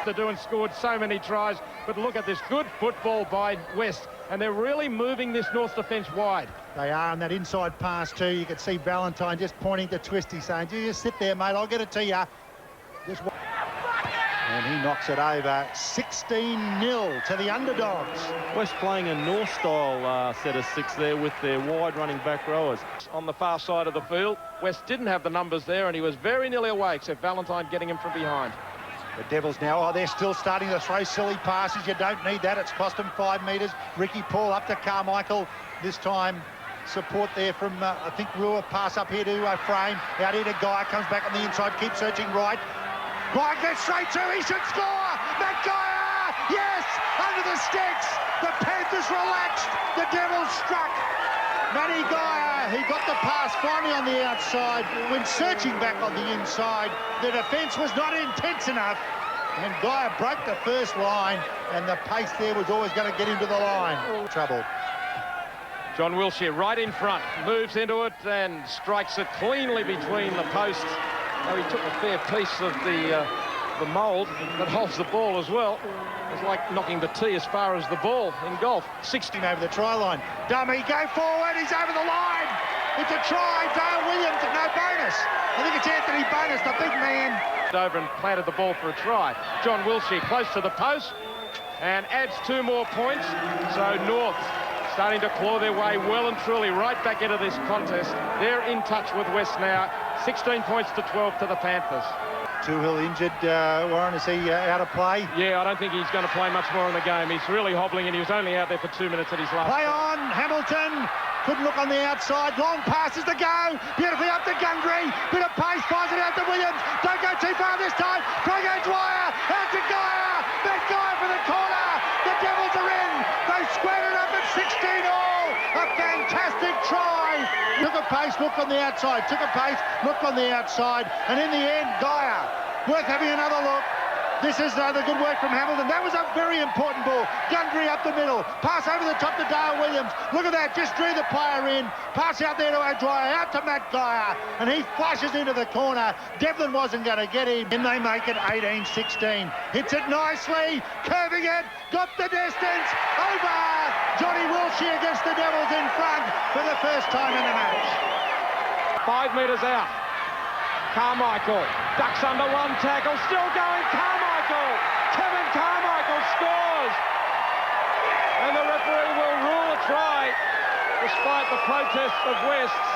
To do and scored so many tries, but look at this good football by West, and they're really moving this North defence wide. They are on that inside pass too. You can see Valentine just pointing to Twisty saying, "You just sit there, mate, I'll get it to you." And he knocks it over. 16-0 to the underdogs. West playing a North-style set of 6 there with their wide running back rowers. On the far side of the field, West didn't have the numbers there, and he was very nearly away, except Valentine getting him from behind. The Devils now, they're still starting to throw silly passes. You don't need that. It's cost them 5 metres. Ricky Paul up to Carmichael. This time, support there from, I think, Rua. Pass up here to Frame. Out here to Guy. Comes back on the inside. Keeps searching right. Guy gets straight to. He should score. Matt Guy. Yes! Under the sticks. The Panthers relaxed. The Devils struck. Matty Guy, he got the pass finally on the outside. When searching back on the inside, the defence was not intense enough. And Guy broke the first line, and the pace there was always going to get into the line. Trouble. John Wilshere right in front, moves into it and strikes it cleanly between the posts. Oh, he took a fair piece of the mould that holds the ball as well. It's like knocking the tee as far as the ball in golf. 16 over the try line. Dummy, go forward, he's over the line. It's a try, Dale Williams, no bonus. I think it's Anthony Bonus, the big man. Over and planted the ball for a try. John Wilshere close to the post and adds 2 more points. So North starting to claw their way well and truly right back into this contest. They're in touch with West now. 16 points to 12 to the Panthers. Toohill injured, Warren, is he out of play? Yeah, I don't think he's going to play much more in the game. He's really hobbling, and he was only out there for 2 minutes at his last. Play on, Hamilton. Couldn't look on the outside. Long passes to go. Beautifully up to Gundry. Bit of pace, finds it out to Williams. Don't go too far this time. Craig O'Dwyer. Out to Geyer. That guy for the corner. The Devils are in. They squared it up at 16 all. A fantastic try. Took a pace, looked on the outside. Took a pace, looked on the outside. And in the end, Geyer. Worth having another look. This is the good work from Hamilton. That was a very important ball. Gundry up the middle. Pass over the top to Dale Williams. Look at that. Just drew the player in. Pass out there to O'Dwyer. Out to Matt Geyer. And he flashes into the corner. Devlin wasn't going to get him. And they make it 18-16. Hits it nicely. Curving it. Got the distance. Over. Johnny Wilshere gets the Devils in front for the first time in the match. 5 metres out. Carmichael ducks under one tackle. Still going. Kevin Carmichael scores, and the referee will rule a try despite the protests of Wests,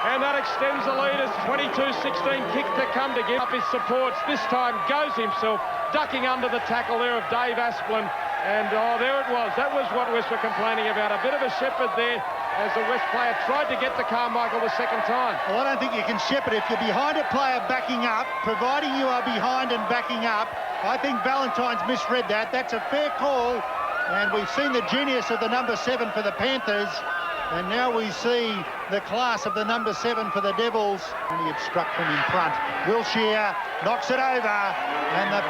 and that extends the lead as 22-16. Kick to come to give up his supports. This time goes himself, ducking under the tackle there of Dave Asplin, and there it was. That was what West were complaining about. A bit of a shepherd there as the West player tried to get to Carmichael the second time. Well, I don't think you can shepherd if you're behind a player backing up, providing you are behind and backing up. I think Valentine's misread that. That's a fair call, and we've seen the genius of the number 7 for the Panthers, and now we see the class of the number 7 for the Devils. And he had struck from in front. Wilshere knocks it over, and the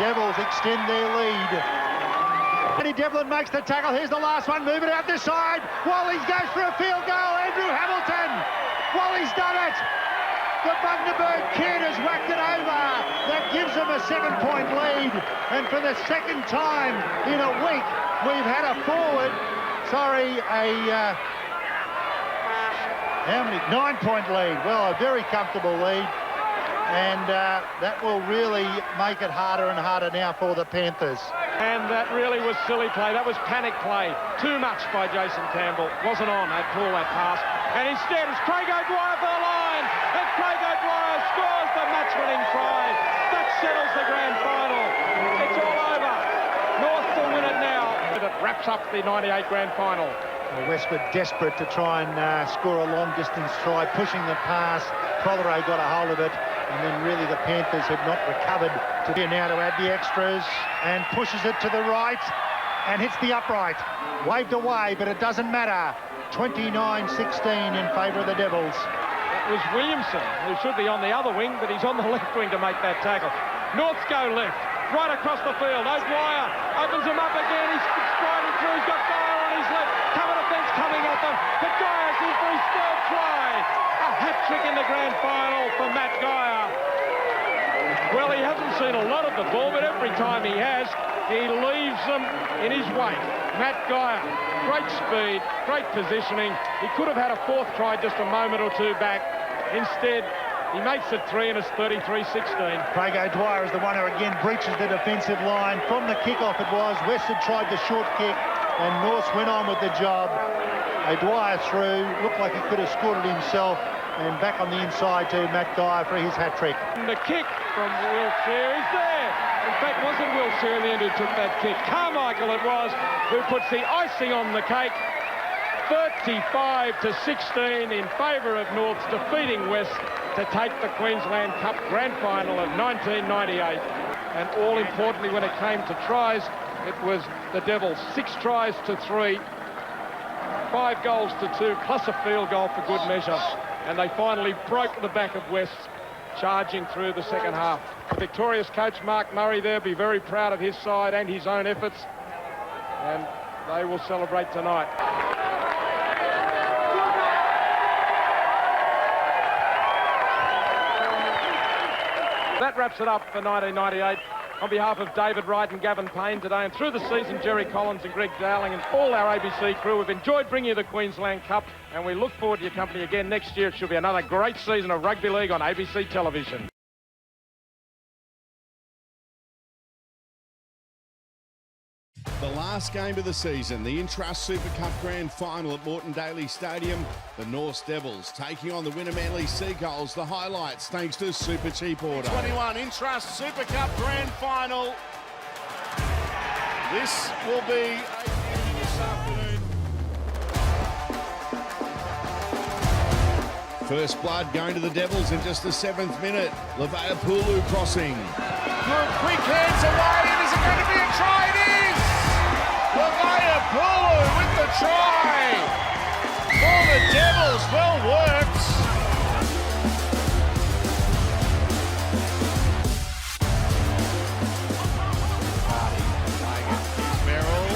Devils extend their lead. Danny Devlin makes the tackle. Here's the last one. Move it out this side. Wally's goes for a field goal. Andrew Hamilton. Wally's done it. The Bundaberg kid has whacked it over. That gives them a 7-point lead. And for the second time in a week, we've had a forward. How many? 9-point lead. Well, a very comfortable lead. And that will really make it harder and harder now for the Panthers. And that really was silly play. That was panic play. Too much by Jason Campbell. Wasn't on that pull, that pass. And instead it's Craig O'Dwyer for the line. And Craig O'Dwyer scores the match-winning try. That settles the grand final. It's all over. North will win it now. It wraps up the 98 grand final. Well, West were desperate to try and score a long-distance try, pushing the pass. Prothero got a hold of it. And then really the Panthers had not recovered to here now to add the extras, and pushes it to the right and hits the upright. Waved away, but it doesn't matter. 29-16 in favour of the Devils. It was Williamson, who should be on the other wing, but he's on the left wing to make that tackle. Norths go left, right across the field. O'Dwyer opens him up again. He's striding through. He's got Geyer on his left. Cover defence coming at them. But Geyer's in for his third try. A hat-trick in the grand final for Matt Geyer. Well, he hasn't seen a lot of the ball, but every time he has, he leaves them in his wake. Matt Geyer, great speed, great positioning. He could have had a fourth try just a moment or two back. Instead, he makes it 3 and it's 33-16. Craig O'Dwyer is the one who again breaches the defensive line. From the kickoff it was. West had tried the short kick and North went on with the job. O'Dwyer through, looked like he could have scored it himself, and back on the inside to Matt Geyer for his hat-trick. The kick from Wilshere is there. In fact, it wasn't Wilshere in the end who took that kick. Carmichael it was who puts the icing on the cake. 35-16 in favour of Norths, defeating West to take the Queensland Cup Grand Final of 1998. And all importantly, when it came to tries, it was the Devils 6 tries to 3, 5 goals to 2, plus a field goal for good measure. And they finally broke the back of West, charging through the second half. The victorious coach Mark Murray there be very proud of his side and his own efforts, and they will celebrate tonight. That wraps it up for 1998. On behalf of David Wright and Gavin Payne today, and through the season, Jerry Collins and Greg Dowling and all our ABC crew, we've enjoyed bringing you the Queensland Cup, and we look forward to your company again next year. It should be another great season of rugby league on ABC television. The last game of the season, the Intrust Super Cup Grand Final at Moreton Daily Stadium. The North Devils taking on the Winner Manly Seagulls. The highlights thanks to Super Cheap Auto. 21 Intrust Super Cup Grand Final. This will be a game this afternoon. First blood going to the Devils in just the 7th minute. Levea Pulu crossing. Good quick hands away, and is it going to be a try? It is! Levea Pulu with the try for the Devils. Well worked. Here's Merrill.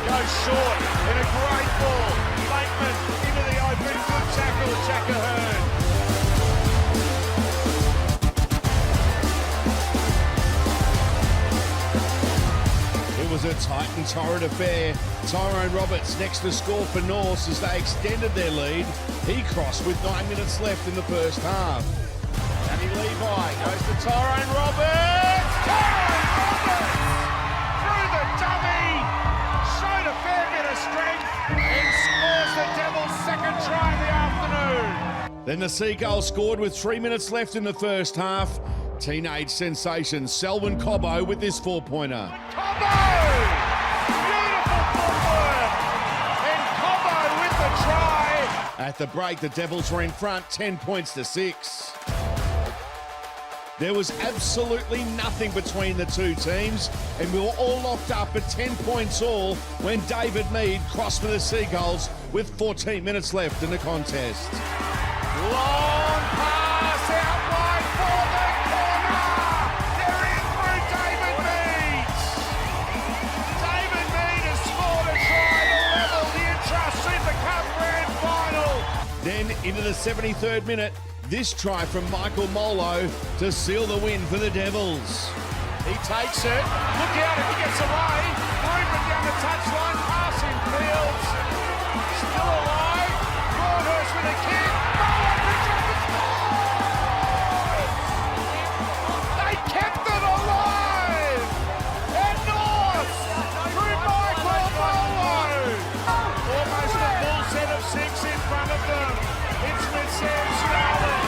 Goes short in a great ball. Bateman into the open. Good tackle, Jack Ahern. It was a tight and torrid affair. Tyrone Roberts next to score for Norths as they extended their lead. He crossed with 9 minutes left in the first half. Danny Levi goes to Tyrone Roberts. Tyrone Roberts through the dummy. Showed a fair bit of strength and scores the Devils' second try of the afternoon. Then the Seagulls scored with 3 minutes left in the first half. Teenage sensation Selwyn Cobbo with this 4-pointer. Cobbo! Beautiful footwork! And Cobbo with the try. At the break, the Devils were in front 10 points to 6. There was absolutely nothing between the two teams, and we were all locked up at 10 points all when David Mead crossed for the Seagulls with 14 minutes left in the contest. Long pass out wide for the corner. They're in through David Mead. David Mead has scored a try to level the Intrust Super Cup Grand Final. Then into the 73rd minute, this try from Michael Molo to seal the win for the Devils. He takes it. Look out if he gets away. Rupert down the touchline. Passing Fields. Still alive. Broadhurst with a kick. They kept it alive. And North through Michael Molo. Almost a full set of 6 in front of them. It's with Sam Scarlett.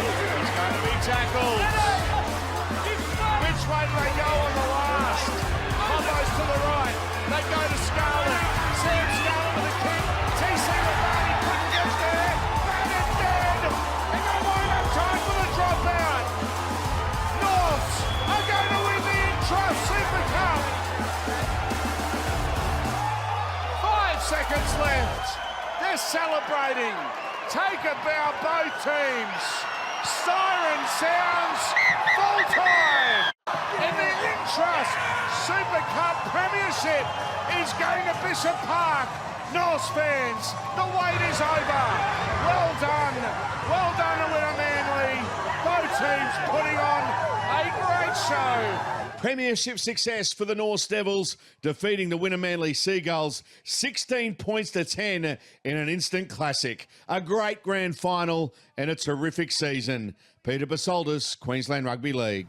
He's going to be tackled. Which way do they go on the last? Cobbo's to the right. They go to Scarlett. Sam Scarlett with a kick. TC Lavani couldn't get there. Bannett dead. And they won't have time for the dropout. Norths are going to win the Intrust Super Cup. 5 seconds left. They're celebrating. Take a bow, both teams. Siren sounds. Full time. And the Intrust Super Cup Premiership is going to Bishop Park. Norths fans, the wait is over. Well done. Well done to Winner Manly. Both teams putting on a great show. Premiership success for the North Devils, defeating the Winner Manly Seagulls 16 points to 10 in an instant classic. A great grand final and a terrific season. Peter Basoldis, Queensland Rugby League.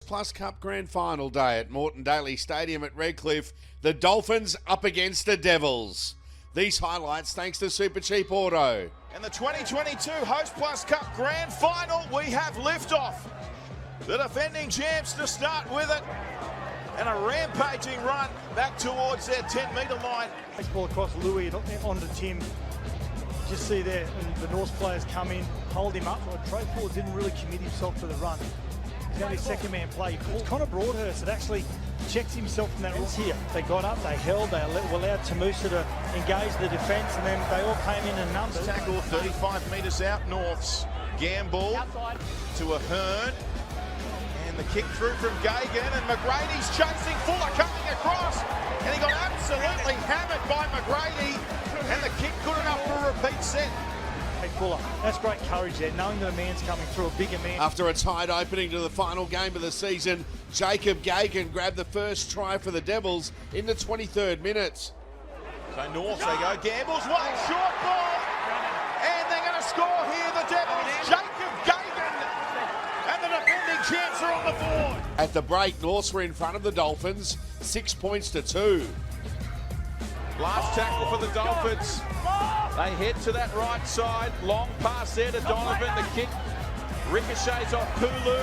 Plus Cup Grand Final day at Moreton Daily Stadium at Redcliffe. The Dolphins up against the Devils. These highlights thanks to Super Cheap Auto. In the 2022 Host Plus Cup Grand Final, we have liftoff. The defending champs to start with it. And a rampaging run back towards their 10-metre line. Baseball across Louis onto Tim. Just see there, and the North players come in, hold him up. Trey Ford didn't really commit himself to the run. He's going to be second man play. It's Connor Broadhurst that actually checked himself from that rules here. They got up, they held, they allowed Tamusa to engage the defence, and then they all came in numbers. Tackle 35 metres out, Norths. Gamble outside to Ahern. And the kick through from Gagan, and McGrady's chasing. Fuller coming across, and he got absolutely hammered by McGrady, and the kick good enough for a repeat set. Hey Fuller, that's great courage there, knowing that a man's coming through, a bigger man. After a tight opening to the final game of the season, Jacob Gagan grabbed the first try for the Devils in the 23rd minute. So North they go, Gamble's one, short ball, and they're going to score here, the Devils. Jacob Gagan and the defending champs are on the board. At the break, Norths were in front of the Dolphins, 6 points to 2. Last tackle for the Dolphins. They head to that right side. Long pass there to Donovan. The kick ricochets off Pulu.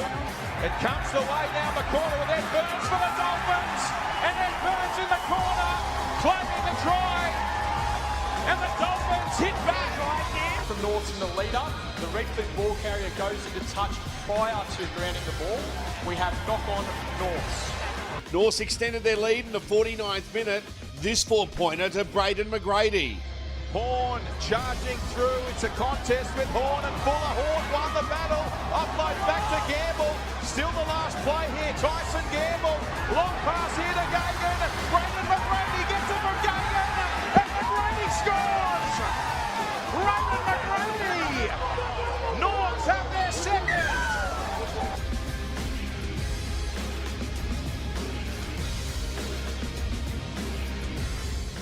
It comes the way down the corner with Ed Burns for the Dolphins. And Ed Burns in the corner, claiming the try. And the Dolphins hit back. From Norths in the lead-up, the Redcliffe ball carrier goes into touch prior to grounding the ball. We have knock-on Norths. Norths extended their lead in the 49th minute. This 4-pointer to Braden McGrady. Horn charging through. It's a contest with Horn and Fuller. Horn won the battle. Offload back to Gamble. Still the last play here. Tyson Gamble. Long pass here to Gagan. Braden McGrady gets it from Gagan. And McGrady scores. Braden McGrady. Norths have their second.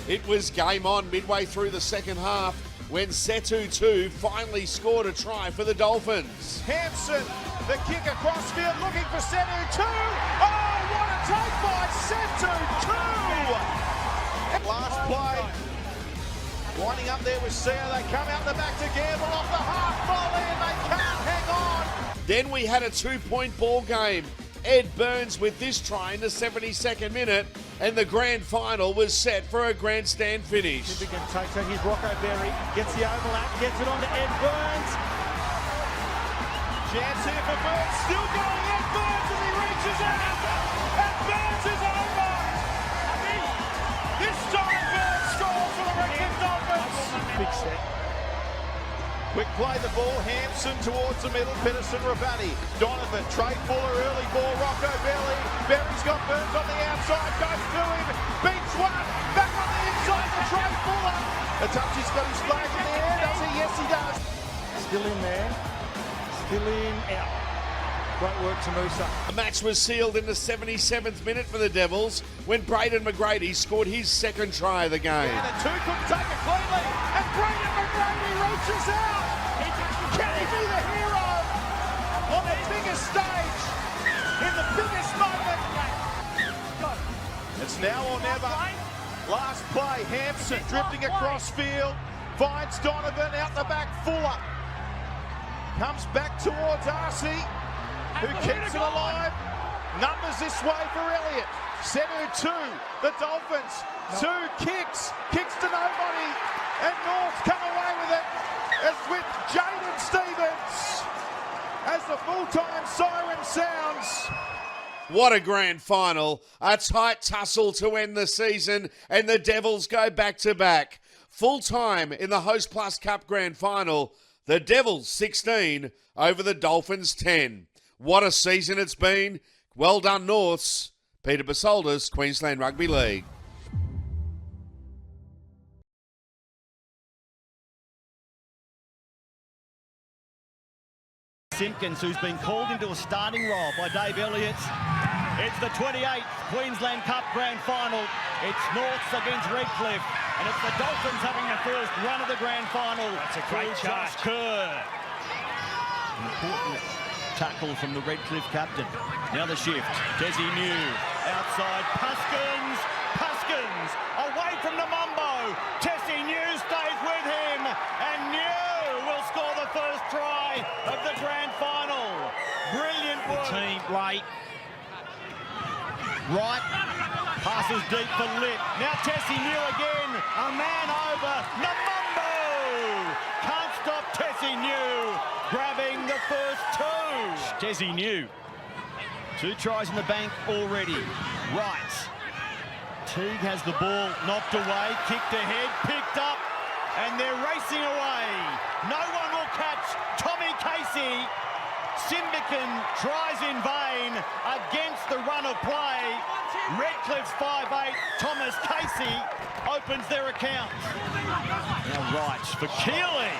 It was game on midway through the second half when Setu 2 finally scored a try for the Dolphins. Hampson, the kick across field, looking for Setu 2. Oh, what a take by Setu 2. Last play. Winding up there with Sia. They come out the back to Gamble off the half volley and they can't hang on. Then we had a 2-point ball game. Ed Burns with this try in the 72nd minute, and the grand final was set for a grandstand finish. Simbican takes out his Rocco Berry, gets the overlap, gets it onto Ed Burns. Chance here for Burns, still going Ed Burns as he reaches out, and Burns is over. This time Burns scores for the Redcliffe Dolphins. Big set. Quick play the ball, Hampson towards the middle, Pedersen, Ravatti, Donovan, Trey Fuller, early ball, Rocco Berry. Berry's got Burns on the outside, goes to him, beats one, back on the inside for Trey Fuller. The touch, he's got his flag in the air, does he? Yes, he does. Still in there, still in, out. Great work to Musa. The match was sealed in the 77th minute for the Devils when Braden McGrady scored his second try of the game. And the two couldn't take it cleanly, and Braden McGrady reaches out. Can he be the hero on the biggest stage in the biggest moment? It's now or never. Last play, Hampson drifting across field, finds Donovan out the back, Fuller comes back towards Arcee, who keeps it alive. Numbers this way for Elliott. Setu 2, the Dolphins, 2 kicks to nobody, and North come away with it. It's with Jaden Stevens as the full-time siren sounds. What a grand final. A tight tussle to end the season, and the Devils go back-to-back. Full-time in the Host Plus Cup grand final, the Devils 16 over the Dolphins 10. What a season it's been. Well done, Norths. Peter Basoldis, Queensland Rugby League. Simpkins, who's been called into a starting role by Dave Elliott. It's the 28th Queensland Cup Grand Final. It's Norths against Redcliffe, and it's the Dolphins having the first run of the Grand Final. That's a great charge. Josh Kerr. Important tackle from the Redcliffe captain. Now the shift. Desi New outside. Puskins away from the Mumbo. Tessie New stays with him, and New will score the first try of the grand final. Brilliant work. The team late. Right. Passes deep for Litt. Now Tessie New again. A man over. Namumbo can't stop Tessie New grabbing the first two. Tessie New. 2 tries in the bank already. Right. Teague has the ball knocked away, kicked ahead, picked up, and they're racing away. No one will catch Tommy Casey. Simbican tries in vain against the run of play. Redcliffe's 5'8", Thomas Casey opens their account. Now right for Keeley.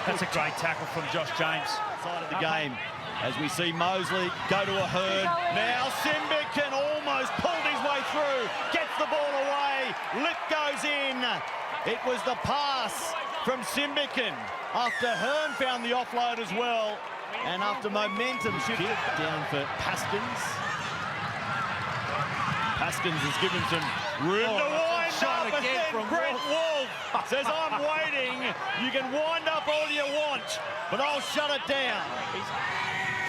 That's a great tackle from Josh James. Side of the game as we see Mosley go to a herd. Now Simbican almost pulled his way through, gets the ball away, Litt goes in. It was the pass from Simbican. after Hearn found the offload as well. And after momentum shifted down for Paskins. Paskins has given some room to wind up, and then Brett Wolf says, I'm waiting. You can wind up all you want, but I'll shut it down.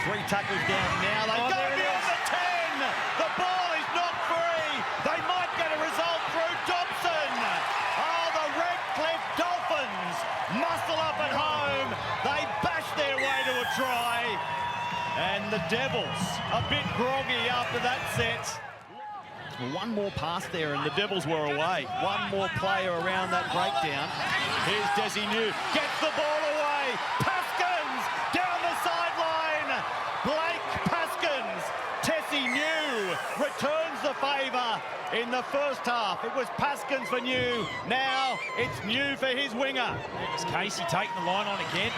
3 tackles down now. They go beyond the 10. The ball is not free. They might get a result through Dobson. Oh, the Redcliffe Dolphins muscle up at home. They bash their way to a try. And the Devils a bit groggy after that set. One more pass there and the Devils were away. One more player around that breakdown. Here's Desi New. Gets the ball away. Paskins down the sideline. Blake Paskins. Tessie New returns the favour in the first half. It was Paskins for New. Now it's New for his winger. There's Casey taking the line on again.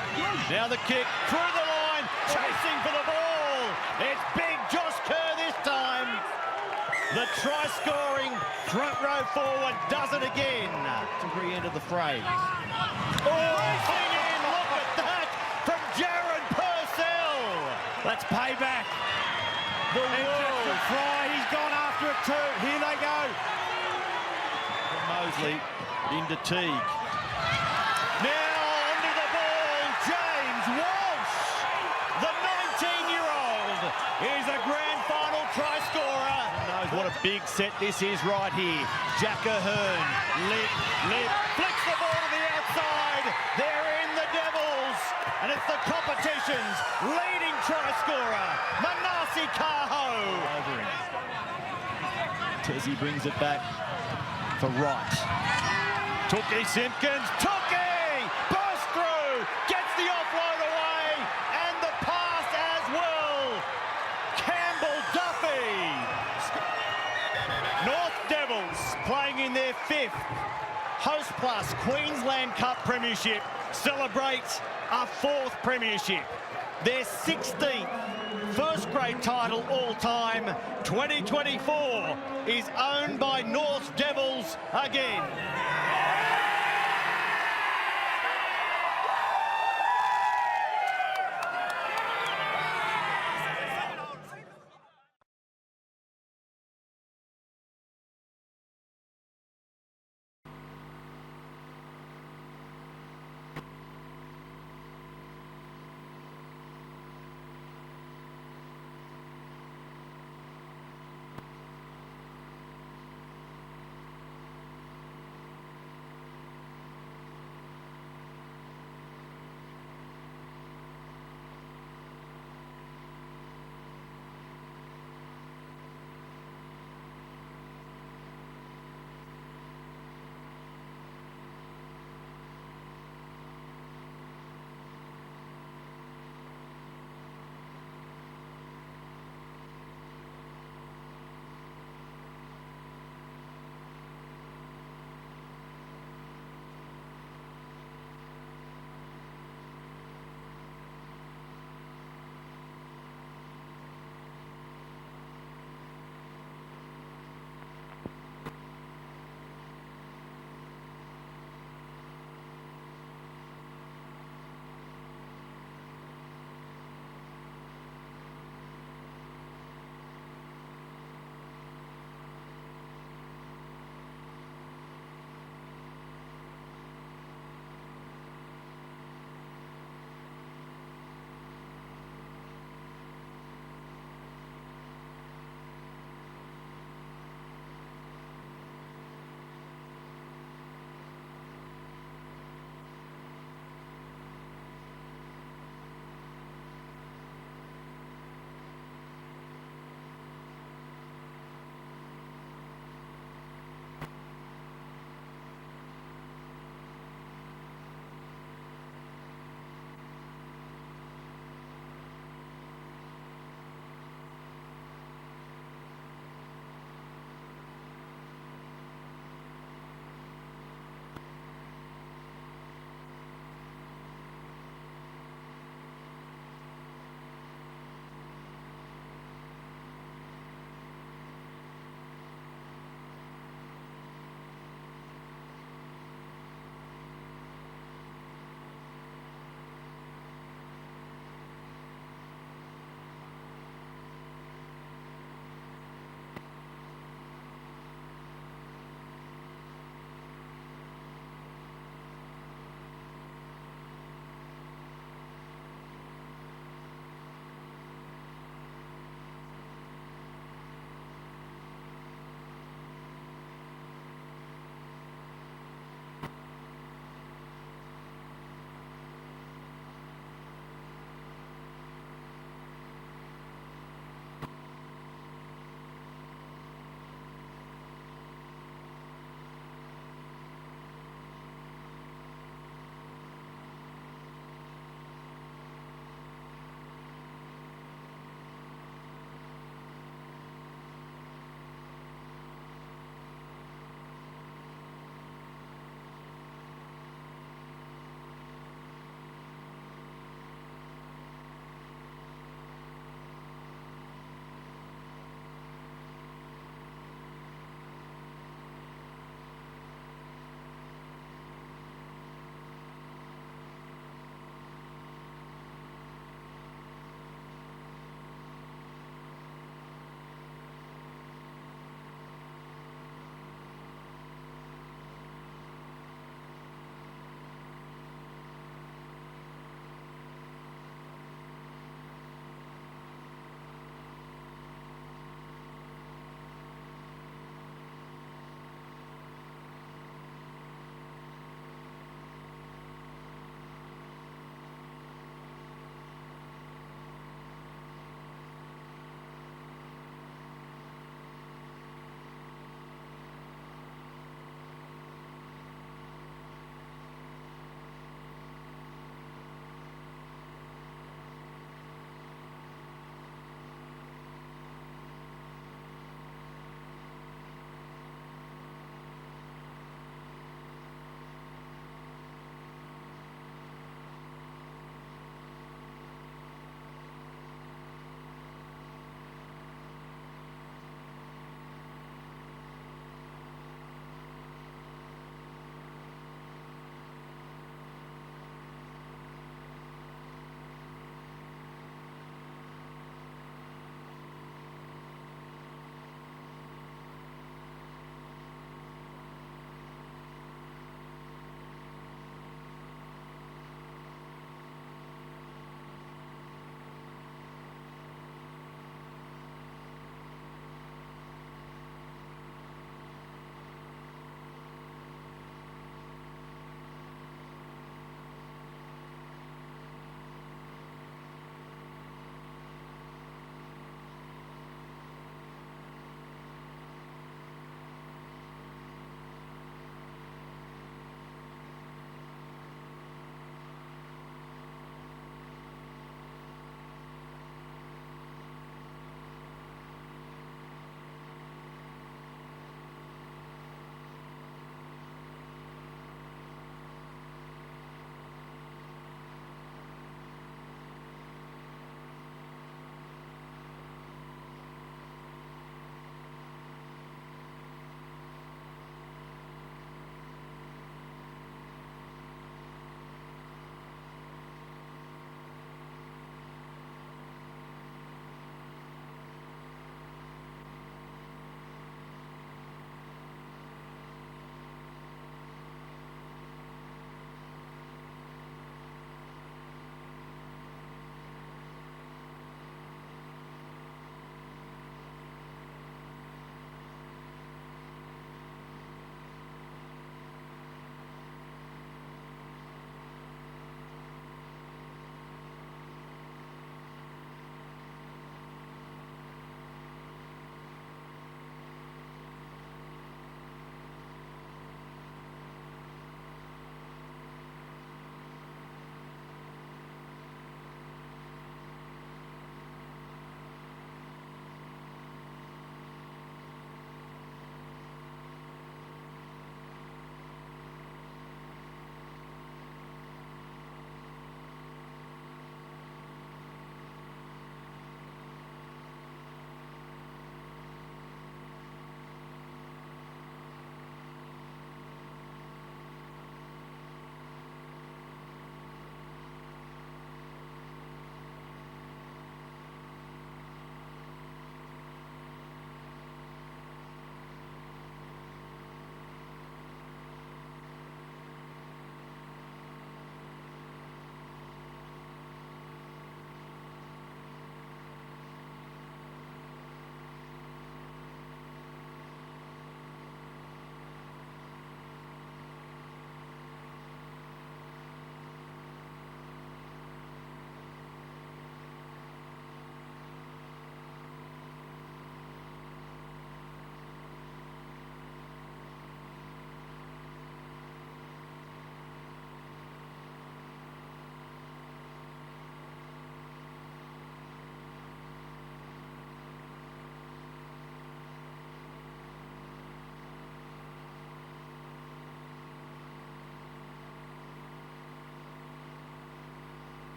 Now the kick through the line. Chasing for the ball. It's big Josh Kerr this time. The try-scoring front row forward does it again to re-enter the fray. Oh, racing in, look at that from Jared Purcell. That's payback. The world. Fry, he's gone after it too. Here they go. From Mosley into Teague. Now onto the ball, James Walsh. The 19-year-old is a grand final try scorer. What a big set this is right here. Jack Ahern, lip, flicks the ball to the outside. They're in the Devils. And it's the competition's leading try scorer, Manasi Kaho. Over him. Tessie brings it back for Wright. Tookie Simpkins, Tookie! Burst through, gets the offload away, and the pass as well. Campbell Duffy. North Devils playing in their 5th Host Plus Queensland Cup Premiership celebrate a 4th Premiership. Their 16th first grade title all time. 2024 is owned by North Devils again.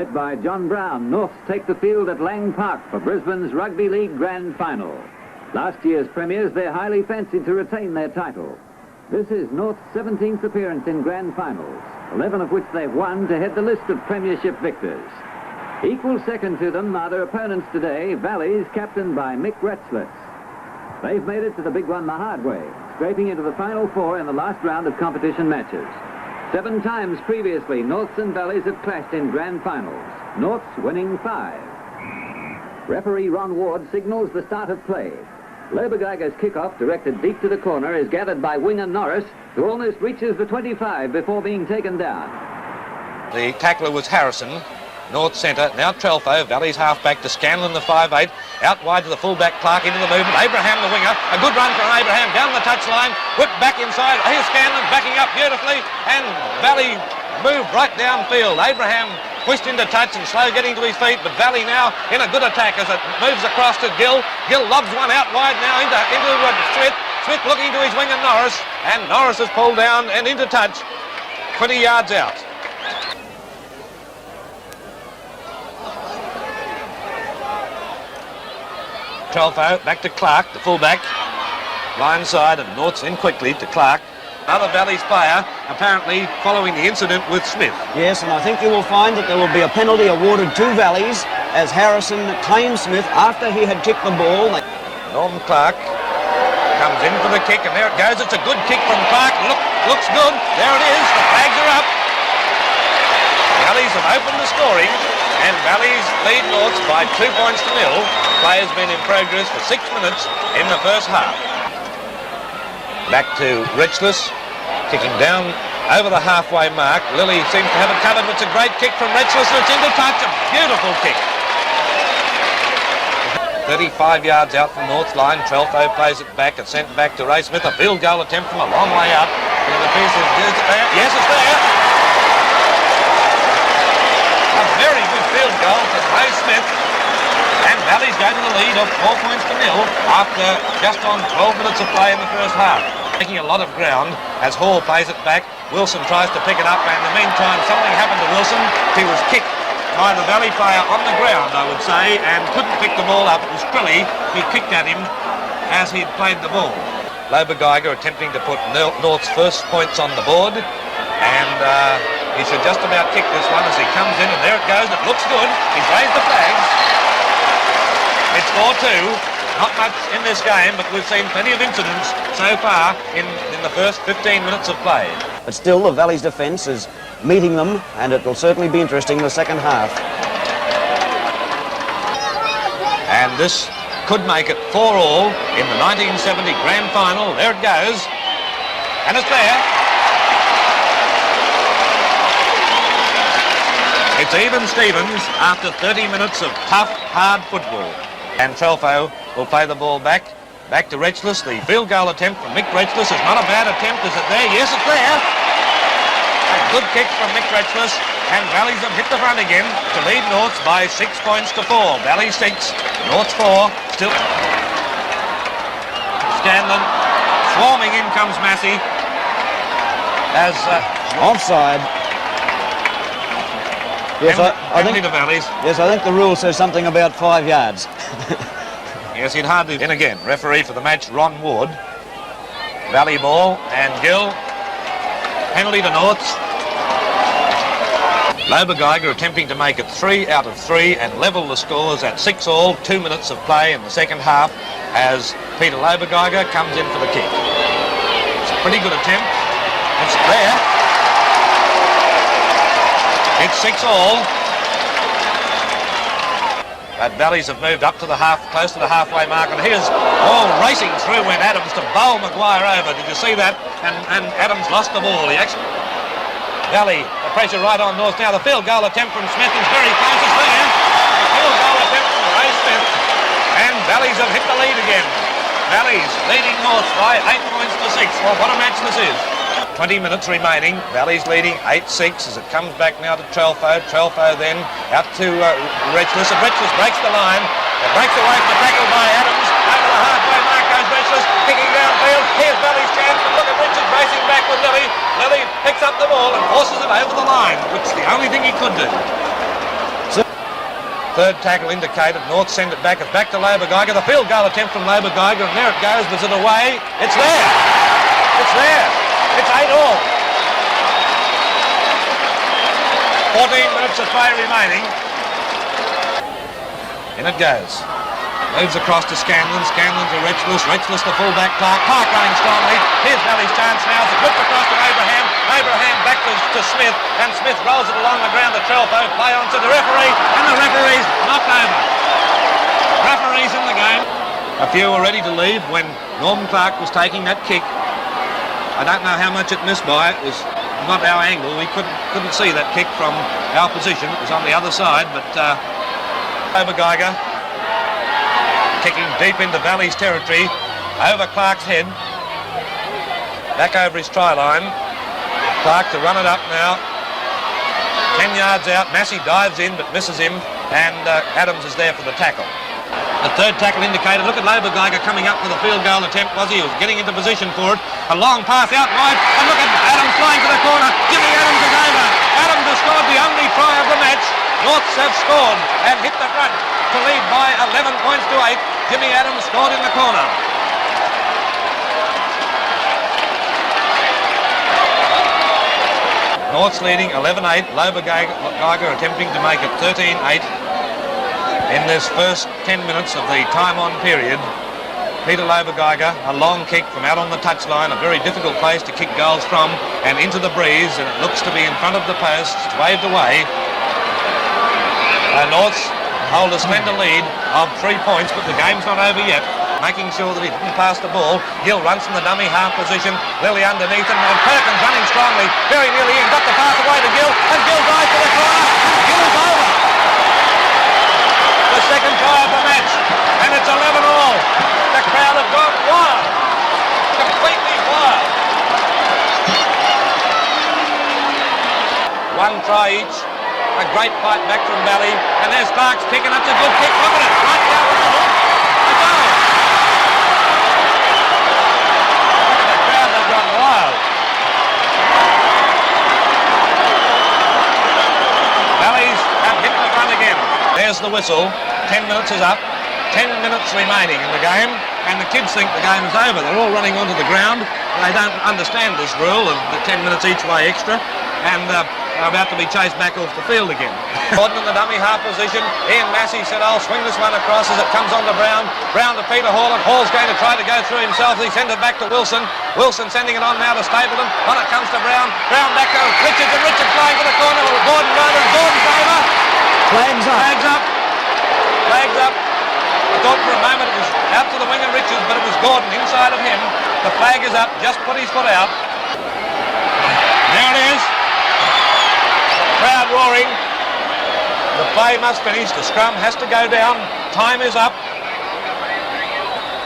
Led by John Brown, Norths take the field at Lang Park for Brisbane's Rugby League Grand Final. Last year's premiers, they're highly fancied to retain their title. This is North's 17th appearance in Grand Finals, 11 of which they've won to head the list of premiership victors. Equal second to them are their opponents today, Valleys, captained by Mick Retzlitz. They've made it to the big one the hard way, scraping into the final four in the last round of competition matches. 7 times previously, Norths and Valleys have clashed in Grand Finals, Norths winning 5. Referee Ron Ward signals the start of play. Lobergeiger's kickoff, directed deep to the corner, is gathered by winger Norris, who almost reaches the 25 before being taken down. The tackler was Harrison, North centre, now Trelfo, Valleys half-back to Scanlon, the 5'8", out wide to the full-back Clark into the movement, Abraham the winger, a good run from Abraham, down the touchline, whipped back inside, here's Scanlon backing up beautifully, and Valley moved right downfield. Abraham pushed into touch and slow getting to his feet, but Valley now in a good attack as it moves across to Gill. Gill lobs one out wide now into Smith. Smith looking to his winger Norris, and Norris is pulled down and into touch, 20 yards out. Trelfo back to Clark, the fullback, line side, and North's in quickly to Clark. Another Valleys player, apparently following the incident with Smith. Yes, and I think you will find that there will be a penalty awarded to Valleys as Harrison claimed Smith after he had kicked the ball. Norm Clark comes in for the kick, and there it goes. It's a good kick from Clark. Looks good. There it is. The flags are up. Valleys have opened the scoring, and Valleys lead Norths by 2 points to 0. Play has been in progress for 6 minutes in the first half. Back to Retzless, kicking down over the halfway mark. Lilly seems to have it covered. It's a great kick from Retzless, and it's into touch. A beautiful kick. 35 yards out from North's line. Trelfo plays it back. It's sent back to Ray Smith. A field goal attempt from a long way out. And the piece is there. Yes, it's there. A very good field goal from Ray Smith. And Valleys go to the lead of 4 points to 0 after just on 12 minutes of play in the first half. Taking a lot of ground as Hall plays it back. Wilson tries to pick it up, and in the meantime something happened to Wilson. He was kicked by the Valley player on the ground, I would say, and couldn't pick the ball up. It was Crilly who kicked at him as he'd played the ball. Lobergeiger attempting to put North's first points on the board, and he should just about kick this one as he comes in, and there it goes. It looks good. He's raised the flags. It's 4-2. Not much in this game, but we've seen plenty of incidents so far in the first 15 minutes of play. But still, the Valleys defence is meeting them, and it will certainly be interesting in the second half. And this could make it 4-all in the 1970 Grand Final. There it goes. And it's there. It's even Stevens after 30 minutes of tough, hard football. And Trelfo will play the ball back to Retzless. The field goal attempt from Mick Retzless is not a bad attempt. Is it there? Yes, it's there. A good kick from Mick Retzless, and Valleys have hit the front again to lead Norths by 6 points to 4. Valleys 6, Norths 4. Still Scanlon swarming in comes Massey as offside. Yes, I think the Valleys. Yes, I think the rule says something about 5 yards. Yes, he'd hardly. In again, referee for the match, Ron Ward. Valley ball and Gill. Penalty to Norths. Lobergeiger attempting to make it 3 out of 3 and level the scores at 6-all. 2 minutes of play in the second half as Peter Lobergeiger comes in for the kick. It's a pretty good attempt. It's there. It's 6-all. But Valleys have moved up to the close to the halfway mark, and here's racing through went Adams to bowl Maguire over. Did you see that? And Adams lost the ball. Valley, the pressure right on North now. The field goal attempt from Smith is very close. It's there. The field goal attempt from Ray Smith, and Valleys have hit the lead again. Valleys leading North by 8 points to 6. Well, what a match this is. 20 minutes remaining. Valleys leading 8-6 as it comes back now to Trelfo. Trelfo then out to Retzless, and Retzless breaks the line. It breaks away from the tackle by Adams. Over the halfway mark goes Retzless, kicking downfield. Here's Valley's chance, but look at Richards racing back with Lilly. Lilly picks up the ball and forces it over the line, which is the only thing he could do. Third tackle indicated. North send it back. It's back to Lober-Geiger. The field goal attempt from Lober-Geiger, and there it goes. Was it away? It's there. It's there. It's 8-all. 14 minutes of play remaining. In it goes. Moves across to Scanlon. Scanlon to Retchless. Retchless to full-back Clark. Clark running strongly. Here's Valley's chance now. It's whipped across to Abraham. Abraham back to Smith. And Smith rolls it along the ground to Trelfo. Play on to the referee. And the referee's knocked over. Referee's in the game. A few were ready to leave when Norman Clark was taking that kick. I don't know how much it missed by. It was not our angle. We couldn't see that kick from our position. It was on the other side, but Lober-Geiger kicking deep into Valley's territory, over Clark's head, back over his try line. Clark to run it up now, 10 yards out. Massey dives in but misses him, and Adams is there for the tackle. The third tackle indicated. Look at Lober-Geiger coming up with a field goal attempt. He was getting into position for it. A long pass out wide, and look at Adams flying to the corner. Jimmy Adams is over. Adams has scored the only try of the match. Norths have scored and hit the front to lead by 11 points to 8. Jimmy Adams scored in the corner. Norths leading 11-8. Lober-Geiger attempting to make it 13-8 in this first 10 minutes of the time-on period. Peter Lober-Geiger, a long kick from out on the touchline, a very difficult place to kick goals from, and into the breeze, and it looks to be in front of the post. It's waved away. Norths hold a slender lead of 3 points, but the game's not over yet. Making sure that he didn't pass the ball. Gill runs from the dummy half position. Lilly underneath him, and Perkins running strongly, very nearly in. Got the pass away to Gill, and Gill dives to the corner. Gill's over. The second try of the match, and it's 11-all. The crowd have gone wild, completely wild. One try each. A great fight back from Valley, and there's Clark's kick, and that's a good kick. Look at it, right down the middle. A goal. The crowd have gone wild. Valleys have hit the front again. There's the whistle. 10 minutes is up. 10 minutes remaining in the game, and the kids think the game is over. They're all running onto the ground. They don't understand this rule of the 10 minutes each way extra, and are about to be chased back off the field again. Gordon in the dummy half position. Ian Massey said, I'll swing this one across as it comes on to Brown. Brown to Peter Hall, and Hall's going to try to go through himself. He sends it back to Wilson. Wilson sending it on now to Stapleton. On it comes to Brown. Brown back to Richards, and Richards flying to the corner. Gordon running. Gordon's over. Flags up. Flags up. Flags up. I thought for a moment it was out to the wing of Richards, but it was Gordon inside of him. The flag is up, just put his foot out. There it is. Crowd roaring. The play must finish. The scrum has to go down. Time is up.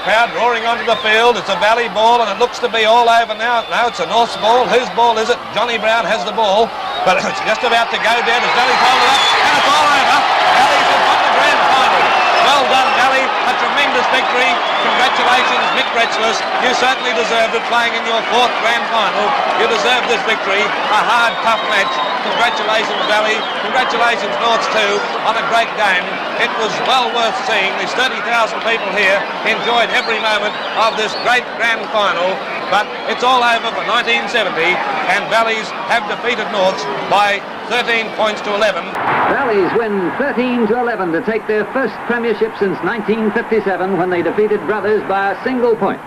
Crowd roaring onto the field. It's a Valley ball, and it looks to be all over now. No, it's a North's ball. Whose ball is it? Johnny Brown has the ball, but it's just about to go dead as Valley's hold it up, and it's all over. Valley's have won the grand final. Well done, Valley. A tremendous victory. Congratulations, Mick Retchless. You certainly deserved it, playing in your 4th grand final. You deserved this victory. A hard, tough match. Congratulations, Valley. Congratulations, Norths too, on a great game. It was well worth seeing. There's 30,000 people here enjoyed every moment of this great grand final. But it's all over for 1970, and Valleys have defeated Norths by 13 points to 11. Valleys win 13 to 11 to take their first premiership since 1957, when they defeated Brothers by a single point.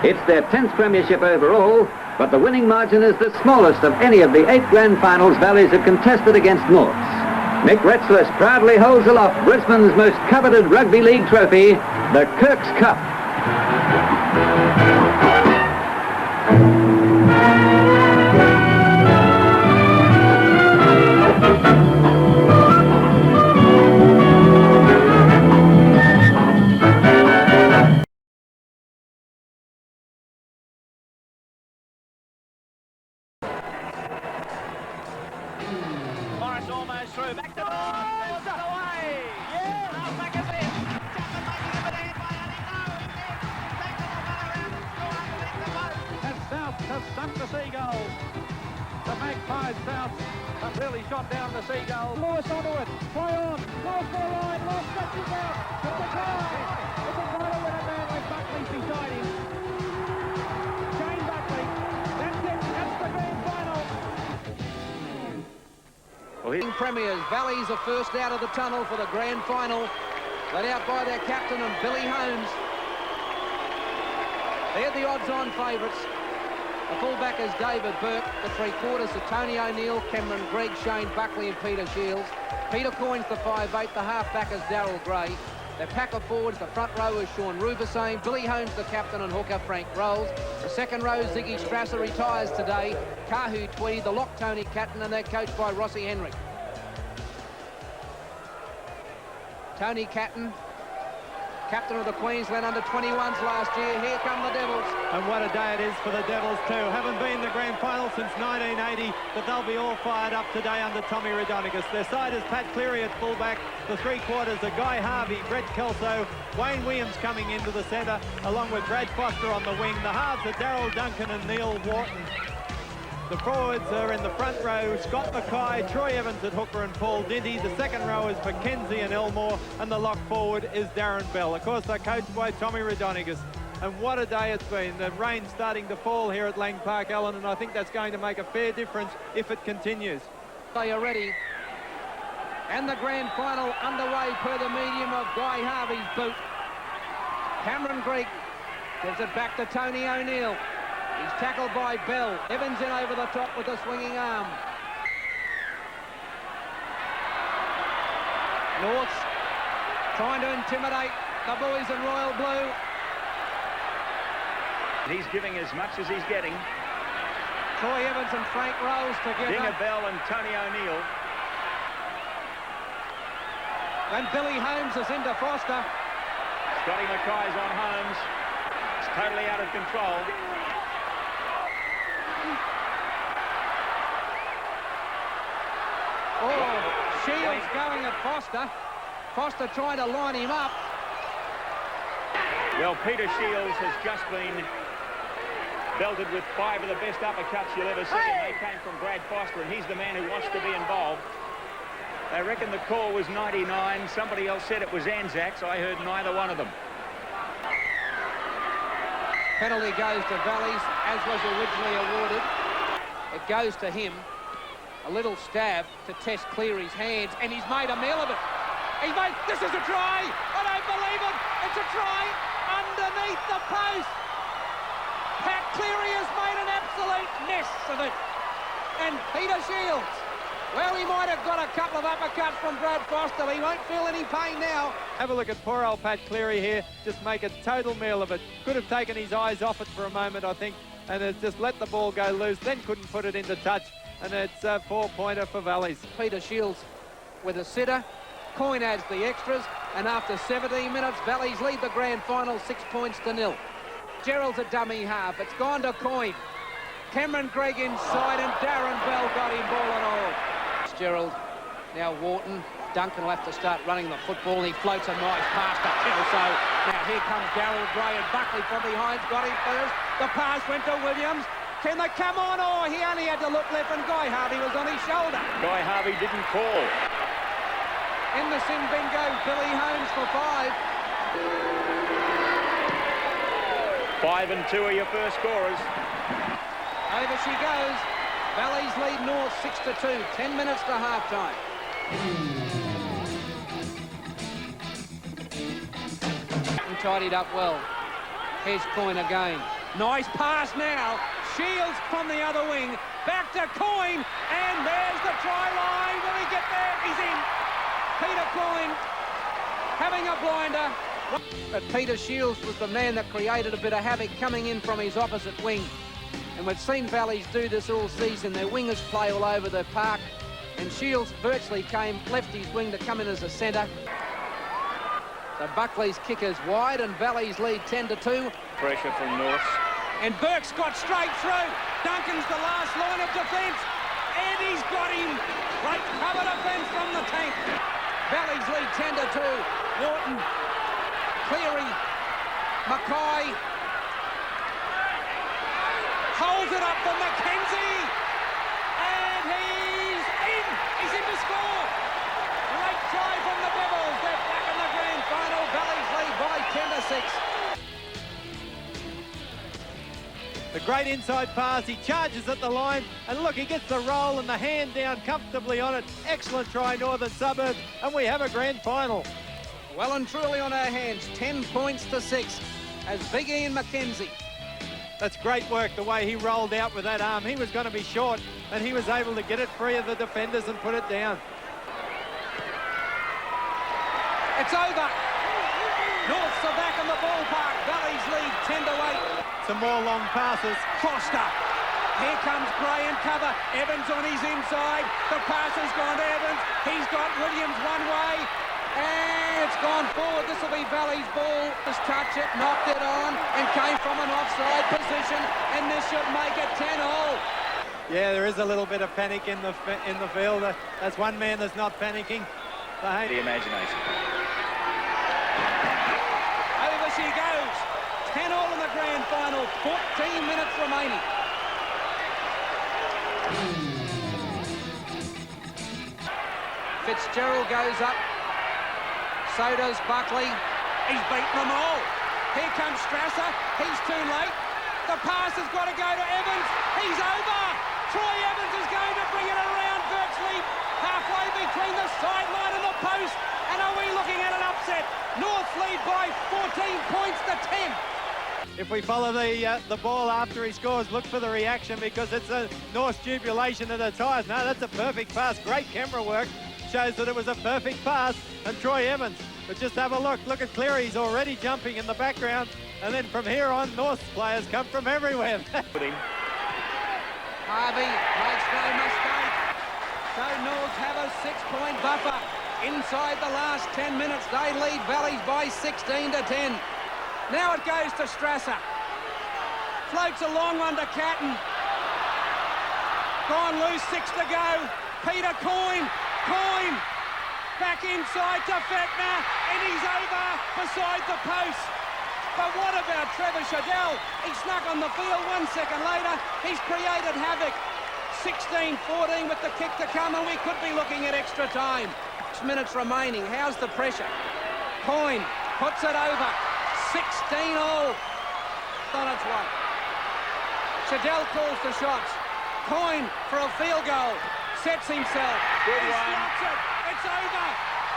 It's their 10th premiership overall, but the winning margin is the smallest of any of the 8 grand finals Valleys have contested against Norths. Mick Retchless proudly holds aloft Brisbane's most coveted rugby league trophy, the Kirk's Cup. The Magpies bounce. But really shot down the Seagulls. Lewis onto it. Play on. Lewis for a line. Lewis stretches out. It's a try. It's a try to win a man with Buckley beside him. Shane Buckley. That's it. That's the grand final. Well, premiers. Valleys are first out of the tunnel for the grand final. Led out by their captain and Billy Holmes. They're the odds-on favourites. The fullback is David Burke. The three-quarters are Tony O'Neill, Cameron Gregg, Shane Buckley and Peter Shields. Peter Coyne's the 5'8". The half-back is Darryl Gray. Their pack of forwards, the front row is Sean Rubinstein. Billy Holmes, the captain, and hooker Frank Rolls. The second row, Ziggy Strasser retires today. Kahu Tweedy, the lock Tony Catton, and they're coached by Rossi Henry. Tony Catton, captain of the Queensland under-21s last year. Here come the Devils. And what a day it is for the Devils too. Haven't been in the grand final since 1980, but they'll be all fired up today under Tommy Raudonikis. Their side is Pat Cleary at fullback. The three-quarters are Guy Harvey, Brett Kelso, Wayne Williams coming into the centre, along with Brad Foster on the wing. The halves are Daryl Duncan and Neil Wharton. The forwards are in the front row, Scott Mackay, Troy Evans at hooker and Paul Dinty. The second row is Mackenzie and Elmore, and the lock forward is Darren Bell. Of course, they're coached by Tommy Raudonikis. And what a day it's been. The rain's starting to fall here at Lang Park, Alan, and I think that's going to make a fair difference if it continues. They are ready. And the grand final underway per the medium of Guy Harvey's boot. Cameron Gregg gives it back to Tony O'Neill. He's tackled by Bell. Evans in over the top with a swinging arm. Norths trying to intimidate the boys in royal blue. He's giving as much as he's getting. Troy Evans and Frank Rolls together. Dinger Bell and Tony O'Neill. And Billy Holmes is into Foster. Scotty Mackay's on Holmes. It's totally out of control. Oh, Shields going at Foster. Foster trying to line him up. Well, Peter Shields has just been belted with 5 of the best uppercuts you'll ever see. And they came from Brad Foster, and he's the man who wants to be involved. They reckon the call was 99. Somebody else said it was Anzacs. I heard neither one of them. Penalty goes to Valleys, as was originally awarded. It goes to him. A little stab to test Cleary's hands, and he's made a meal of it. He's made, this is a try! I don't believe it! It's a try underneath the post! Pat Cleary has made an absolute mess of it. And Peter Shields, well, he might have got a couple of uppercuts from Brad Foster. He won't feel any pain now. Have a look at poor old Pat Cleary here. Just make a total meal of it. Could have taken his eyes off it for a moment, I think, and has just let the ball go loose, then couldn't put it into touch. And it's a 4-pointer for Valleys. Peter Shields with a sitter. Coyne adds the extras. And after 17 minutes, Valleys lead the grand final 6 points to 0. Gerald's a dummy half. It's gone to Coyne. Cameron Gregg inside, and Darren Bell got him ball and all. Gerald, now Wharton. Duncan will have to start running the football. He floats a nice pass to Kelso. Now here comes Darryl Gray, and Buckley from behind's got him first. The pass went to Williams. Can they come on? Oh, he only had to look left, and Guy Harvey was on his shoulder. Guy Harvey didn't call. In the sin bin goes Billy Holmes for 5. 5 and 2 are your first scorers. Over she goes. Valleys lead North 6-2. 10 minutes to half-time. Tidied up well. Here's Coyne again. Nice pass now. Shields from the other wing. Back to Coyne. And there's the try line. Will he get there? He's in. Peter Coyne having a blinder. But Peter Shields was the man that created a bit of havoc coming in from his opposite wing. And we've seen Valleys do this all season. Their wingers play all over the park. And Shields virtually left his wing to come in as a centre. So Buckley's kick is wide, and Valleys lead 10-2. Pressure from North. And Burke's got straight through. Duncan's the last line of defence. And he's got him. Great cover defence from the tank. Valleys lead 10-2. Wharton, Cleary, Mackay. Holds it up for Mackenzie. great inside pass. He charges at the line, and look, he gets the roll and the hand down comfortably on it. Excellent try, Northern Suburbs, and we have a grand final. Well and truly on our hands, 10 points to 6 as Big Ian McKenzie. That's great work, the way he rolled out with that arm. He was going to be short, and he was able to get it free of the defenders and put it down. It's over. Norths are back in the ballpark. Valleys lead 10 to 8. Some more long passes. Costa. Here comes Gray in cover. Evans on his inside. The pass has gone to Evans. He's got Williams one way. And it's gone forward. This will be Valley's ball. Just touch it, knocked it on, and came from an offside position. And this should make it 10-all. Yeah, there is a little bit of panic in the field. That's one man that's not panicking. The imagination. Over she goes. 10-all in the grand final. 14 minutes remaining. Fitzgerald goes up. So does Buckley. He's beaten them all. Here comes Strasser. He's too late. The pass has got to go to Evans. He's over. Troy Evans is going to bring it around virtually halfway between the sideline and the post. And are we looking at an upset? North lead by 14 points to 10. If we follow the ball after he scores, look for the reaction, because it's a North jubilation at its highest. No, that's a perfect pass. Great camera work. Shows that it was a perfect pass. And Troy Evans, but just have a look. Look at Cleary. He's already jumping in the background. And then from here on, North's players come from everywhere. Harvey makes no mistake. So Norths have a 6-point buffer. Inside the last 10 minutes, they lead Valleys by 16 to 10. Now it goes to Strasser. Floats a long one to Catton. Gone loose, 6 to go. Peter Coyne. Coyne. Back inside to Fechner. And he's over beside the post. But what about Trevor Shadell? He snuck on the field 1 second later. He's created havoc. 16-14 with the kick to come, and we could be looking at extra time. 6 minutes remaining. How's the pressure? Coyne puts it over. 16-all. On its way. Shadell calls the shots. Coyne for a field goal. Sets himself. Good he one. slots it. It's over.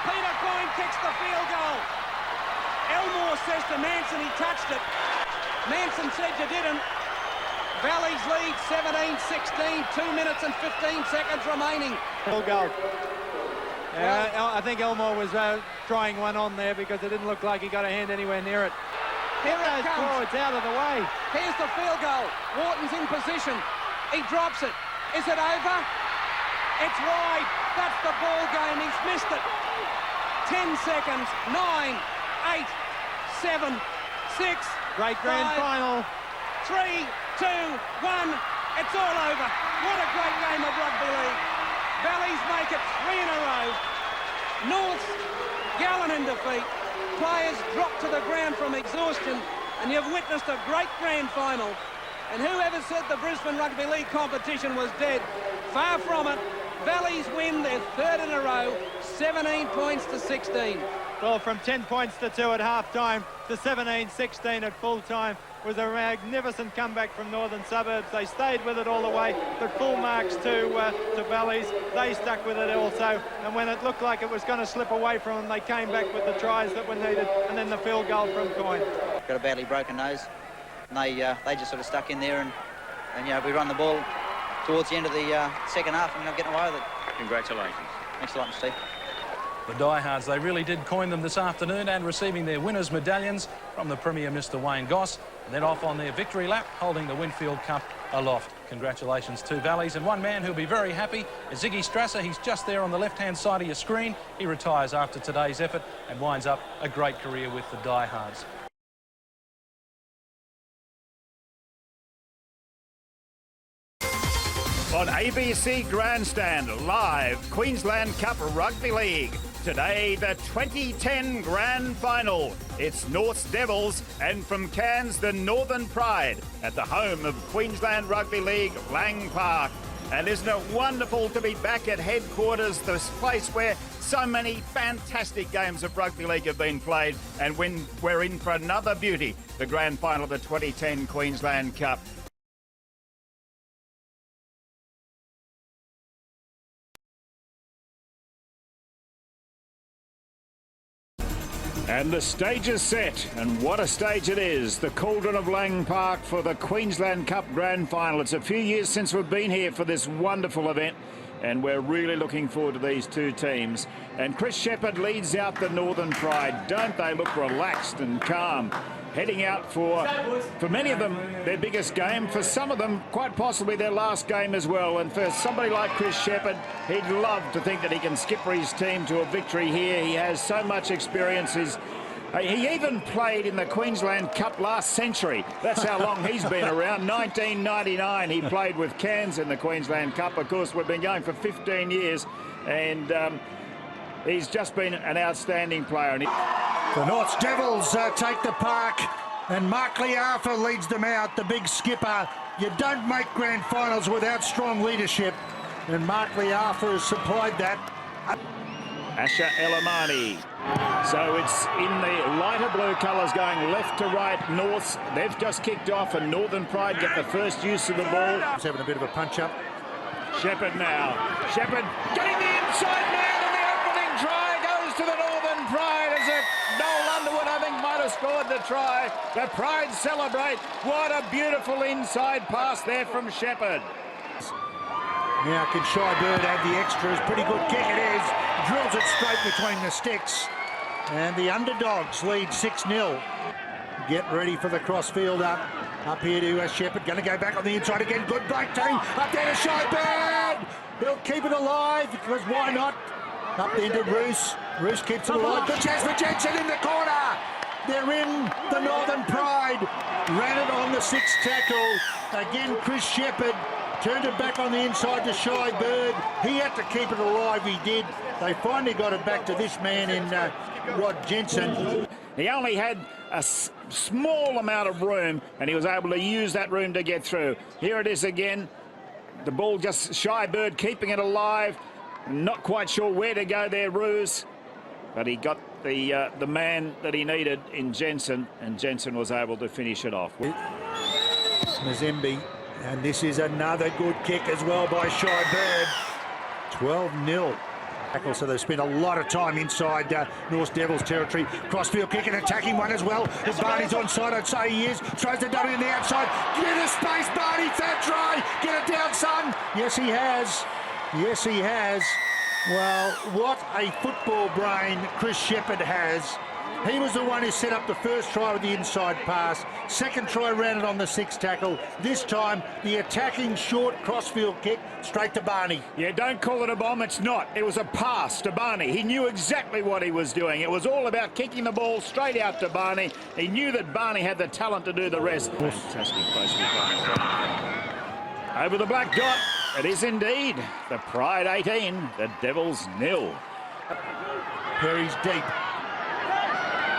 Peter Coyne kicks the field goal. Elmore says to Manson he touched it. Manson said you didn't. Valleys lead 17-16, 2 minutes and 15 seconds remaining. Field goal. I think Elmore was trying one on there because it didn't look like he got a hand anywhere near it. Here it comes. Forwards out of the way. Here's the field goal. Wharton's in position. He drops it. Is it over? It's wide. That's the ball game. He's missed it. 10 seconds. 9, 8, 7, 6. Great grand 5, final. 3, 2, 1. It's all over. What a great game of rugby league. Valleys make it 3 in a row. North's gallant in defeat. Players drop to the ground from exhaustion, and you've witnessed a great grand final. And whoever said the Brisbane Rugby League competition was dead? Far from it. Valleys win their 3rd in a row, 17 points to 16. Well, from 10 points to 2 at half-time to 17-16 at full-time was a magnificent comeback from Northern Suburbs. They stayed with it all the way, but full marks to Valleys. They stuck with it also, and when it looked like it was going to slip away from them, they came back with the tries that were needed, and then the field goal from Coyne. Got a badly broken nose, and they just sort of stuck in there, and we run the ball towards the end of the second half, and ended up getting away with it. Congratulations. Thanks a lot, Steve. The Diehards, they really did coin them this afternoon, and receiving their winners' medallions from the Premier, Mr. Wayne Goss, and then off on their victory lap, holding the Winfield Cup aloft. Congratulations to Valleys, and one man who'll be very happy is Ziggy Strasser. He's just there on the left-hand side of your screen. He retires after today's effort and winds up a great career with the Diehards. On ABC Grandstand, live Queensland Cup Rugby League. Today, the 2010 Grand Final. It's North's Devils, and from Cairns, the Northern Pride, at the home of Queensland Rugby League, Lang Park. And isn't it wonderful to be back at headquarters, this place where so many fantastic games of rugby league have been played, and when we're in for another beauty, the Grand Final of the 2010 Queensland Cup. And the stage is set, and what a stage it is. The Cauldron of Lang Park for the Queensland Cup Grand Final. It's a few years since we've been here for this wonderful event, and we're really looking forward to these two teams. And Chris Shepherd leads out the Northern Pride. Don't they look relaxed and calm? Heading out for many of them, their biggest game. For some of them, quite possibly their last game as well. And for somebody like Chris Shepherd, he'd love to think that he can skipper his team to a victory here. He has so much experience. He even played in the Queensland Cup last century. That's how long he's been around. 1999, he played with Cairns in the Queensland Cup. Of course, we've been going for 15 years, and he's just been an outstanding player. The North Devils take the park, and Mark Learfer leads them out, the big skipper. You don't make grand finals without strong leadership, and Mark Learfer has supplied that. Asher Elamani. So it's in the lighter blue colours going left to right, North. They've just kicked off, and Northern Pride get the first use of the ball. He's having a bit of a punch-up. Shepherd now. Shepherd getting the inside man, and the opening try goes to the Northern Pride as it Noel Underwood, I think, might have scored the try. The Pride celebrate. What a beautiful inside pass there from Shepherd. Now can Shy Bird add the extras? Pretty good kick it is. Drills it straight between the sticks. And the Underdogs lead 6-0. Get ready for the crossfield up here to Shepherd. Going to go back on the inside again. Good break team. Up there to Shy Bird. He'll keep it alive because why not? Up there to Roos. Roos keeps it alive. Good chance for Jensen in the corner. They're in the Northern Pride. Ran it on the sixth tackle. Again, Chris Shepherd turned it back on the inside to Shy Bird. He had to keep it alive, he did. They finally got it back to this man in Rod Jensen. He only had a small amount of room, and he was able to use that room to get through. Here it is again. The ball just Shy Bird keeping it alive. Not quite sure where to go there, Roos. But he got the man that he needed in Jensen, and Jensen was able to finish it off. Mazembe, and this is another good kick as well by Shy Bird. 12-0. So they've spent a lot of time inside North Devils territory. Crossfield kick, an attacking one as well. As Barney's onside, I'd say he is. Throws the dummy on the outside. Get a space, Barney. Fat try. Get it down, son. Yes, he has. Yes, he has. Well, what a football brain Chris Shepherd has. He was the one who set up the first try with the inside pass. Second try ran it on the sixth tackle. This time, the attacking short crossfield kick straight to Barney. Yeah, don't call it a bomb. It's not. It was a pass to Barney. He knew exactly what he was doing. It was all about kicking the ball straight out to Barney. He knew that Barney had the talent to do the rest. Fantastic place over the black dot. It is indeed the Pride 18, the Devils 0. Perry's deep.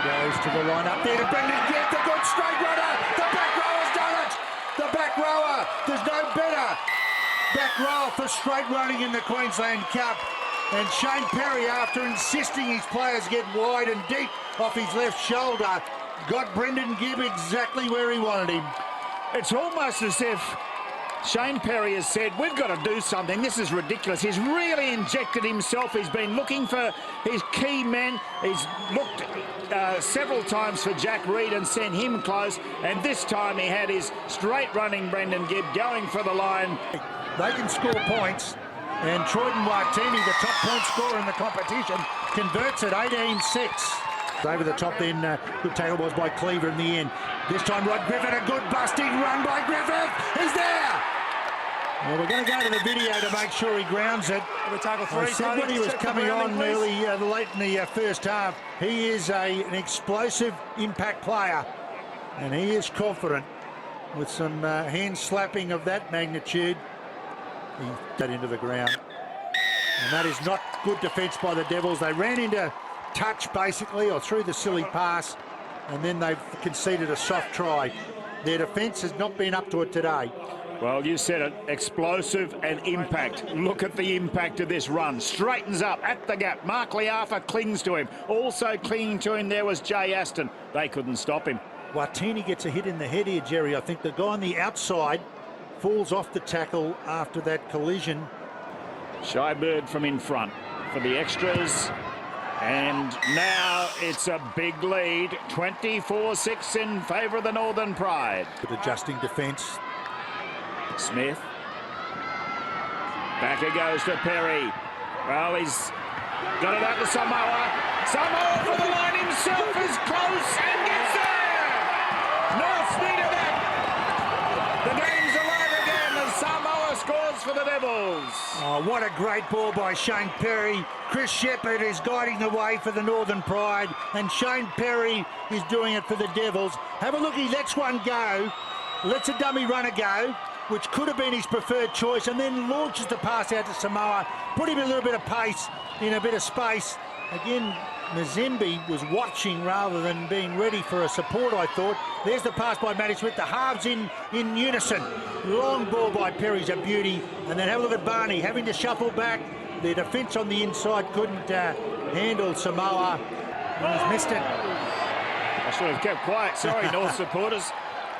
Goes to the line up there to Brendan Gibb, the good straight runner. The back rower's done it. The back rower. There's no better back rower for straight running in the Queensland Cup. And Shane Perry, after insisting his players get wide and deep off his left shoulder, got Brendan Gibb exactly where he wanted him. It's almost as if Shane Perry has said, we've got to do something. This is ridiculous. He's really injected himself. He's been looking for his key men. He's looked several times for Jack Reed and sent him close. And this time he had his straight running Brendan Gibb going for the line. They can score points. And Troyden Watini, the top point scorer in the competition, converts it 18-6. Over the top then, good tackle was by Cleaver in the end. This time Rod Griffith, a good busting run by Griffith. He's there! Well, we're going to go to the video to make sure he grounds it. I said when he was coming on late in the first half, he is an explosive impact player. And he is confident with some hand slapping of that magnitude. He got into the ground. And that is not good defence by the Devils. They ran into touch basically, or through the silly pass, and then they've conceded a soft try. Their defence has not been up to it today. Well, you said it, explosive and impact. Look at the impact of this run. Straightens up at the gap. Mark Learfer clings to him. Also clinging to him there was Jay Aston. They couldn't stop him. Watini gets a hit in the head here, Jerry. I think the guy on the outside falls off the tackle after that collision. Shy Bird from in front for the extras. And now it's a big lead, 24-6 in favour of the Northern Pride. With adjusting defence. Smith. Back it goes to Perry. Well, he's got it out to Samoa. Samoa for the line himself is close and gets there. North needed that. The game's alive again as Samoa scores for the Devils. Oh, what a great ball by Shane Perry. Chris Shepherd is guiding the way for the Northern Pride, and Shane Perry is doing it for the Devils. Have a look, he lets one go, lets a dummy runner go, which could have been his preferred choice, and then launches the pass out to Samoa, put him a little bit of pace in a bit of space. Again, Mazembe was watching rather than being ready for a support, I thought. There's the pass by Matty Smith, the halves in unison. Long ball by Perry's a beauty. And then have a look at Barney having to shuffle back. The defence on the inside couldn't handle Samoa. He's missed it. I should have kept quiet. Sorry, North supporters.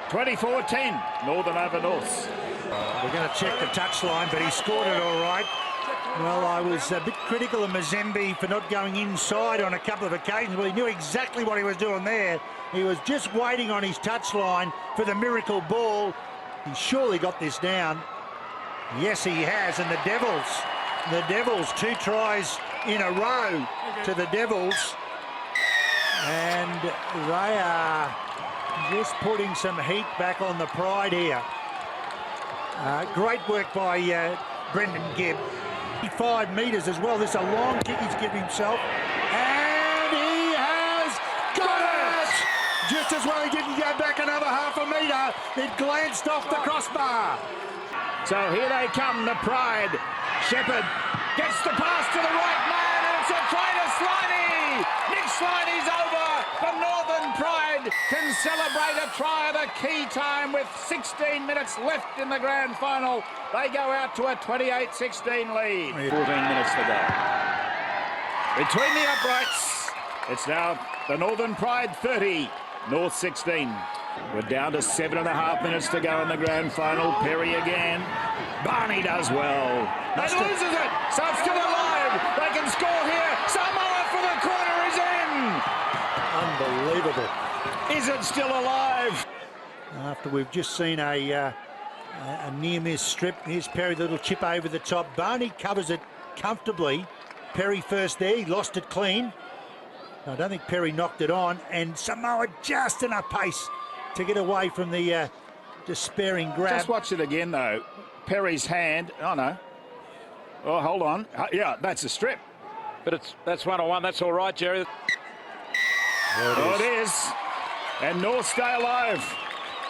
24-10, Northern over North. We're going to check the touchline, but he scored it all right. Well, I was a bit critical of Mazembe for not going inside on a couple of occasions. Well, he knew exactly what he was doing there. He was just waiting on his touchline for the miracle ball. He surely got this down. Yes, he has. And the Devils, 2 tries in a row to the Devils. And they are just putting some heat back on the Pride here. Great work by Brendan Gibb. 5 metres as well. This is a long kick he's given himself. And he has got it! Just as well he didn't go back another half a metre. It glanced off the crossbar. So here they come, the Pride. Shepherd gets the pass to the right man, and it's a try to Sliney. Nick Sliney's over. The Northern Pride can celebrate a try at a key time with 16 minutes left in the grand final. They go out to a 28-16 lead. 14 minutes to go. Between the uprights, it's now the Northern Pride 30, North 16. We're down to 7.5 minutes to go in the grand final. Perry again. Barney does well. And loses it, so it's still alive. They can score here. Samoa for the corner is in. Unbelievable. Is it still alive? After we've just seen a near-miss strip. Here's Perry, the little chip over the top. Barney covers it comfortably. Perry first there. He lost it clean. I don't think Perry knocked it on. And Samoa just enough pace to get away from the despairing grab. Just watch it again, though. Perry's hand. Oh, no. Oh, hold on. Yeah, that's a strip. But that's 1-on-1. That's all right, Jerry. It is. And North stay alive.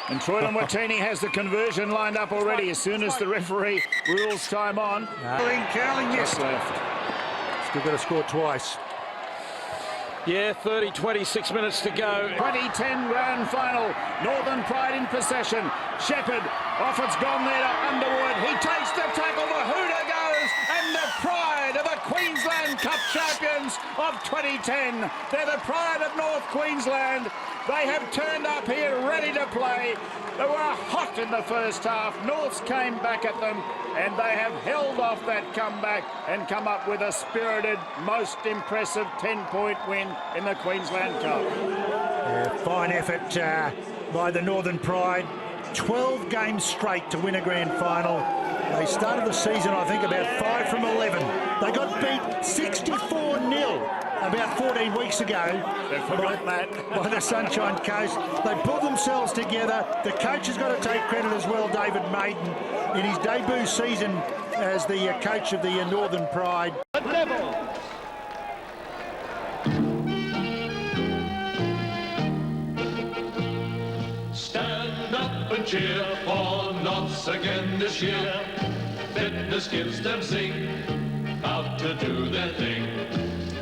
And Troy Martini has the conversion lined up already as soon as the referee rules time on. Curling missed. Still got to score twice. Yeah, 26 minutes to go. 2010 grand final. Northern Pride in possession. Shepherd off, it's gone there to Underwood. He takes the tackle. The hooter goes. And the Pride are the Queensland Cup champions of 2010. They're the Pride of North Queensland. They have turned up here ready to play. They were hot in the first half. Norths came back at them, and they have held off that comeback and come up with a spirited, most impressive 10-point win in the Queensland Cup. Fine effort by the Northern Pride. 12 games straight to win a grand final. They started the season, I think, about 5 from 11. They got beat 64-0 about 14 weeks ago by the Sunshine Coast. They pulled themselves together. The coach has got to take credit as well, David Maiden, in his debut season as the coach of the Northern Pride. The Devils. Stand up and cheer for Norths again this year. Fitness gives them zing, out to do their thing.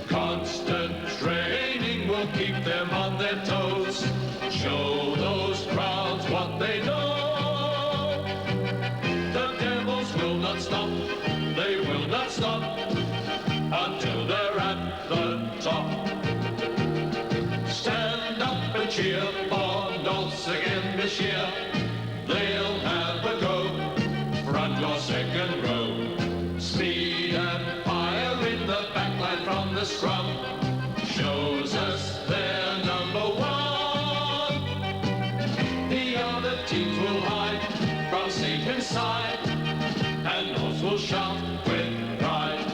Constant training will keep them on their toes. Show those crowds what they know. The Devils will not stop, they will not stop until they're at the top. Stand up and cheer for Norths again this year. They'll have a go, front or second row. Speed and fire in the backline from the scrum. shout with pride.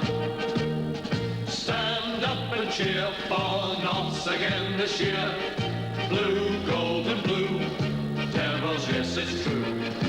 Stand up and cheer for Notts again this year. Blue, gold and blue, Devils, yes it's true.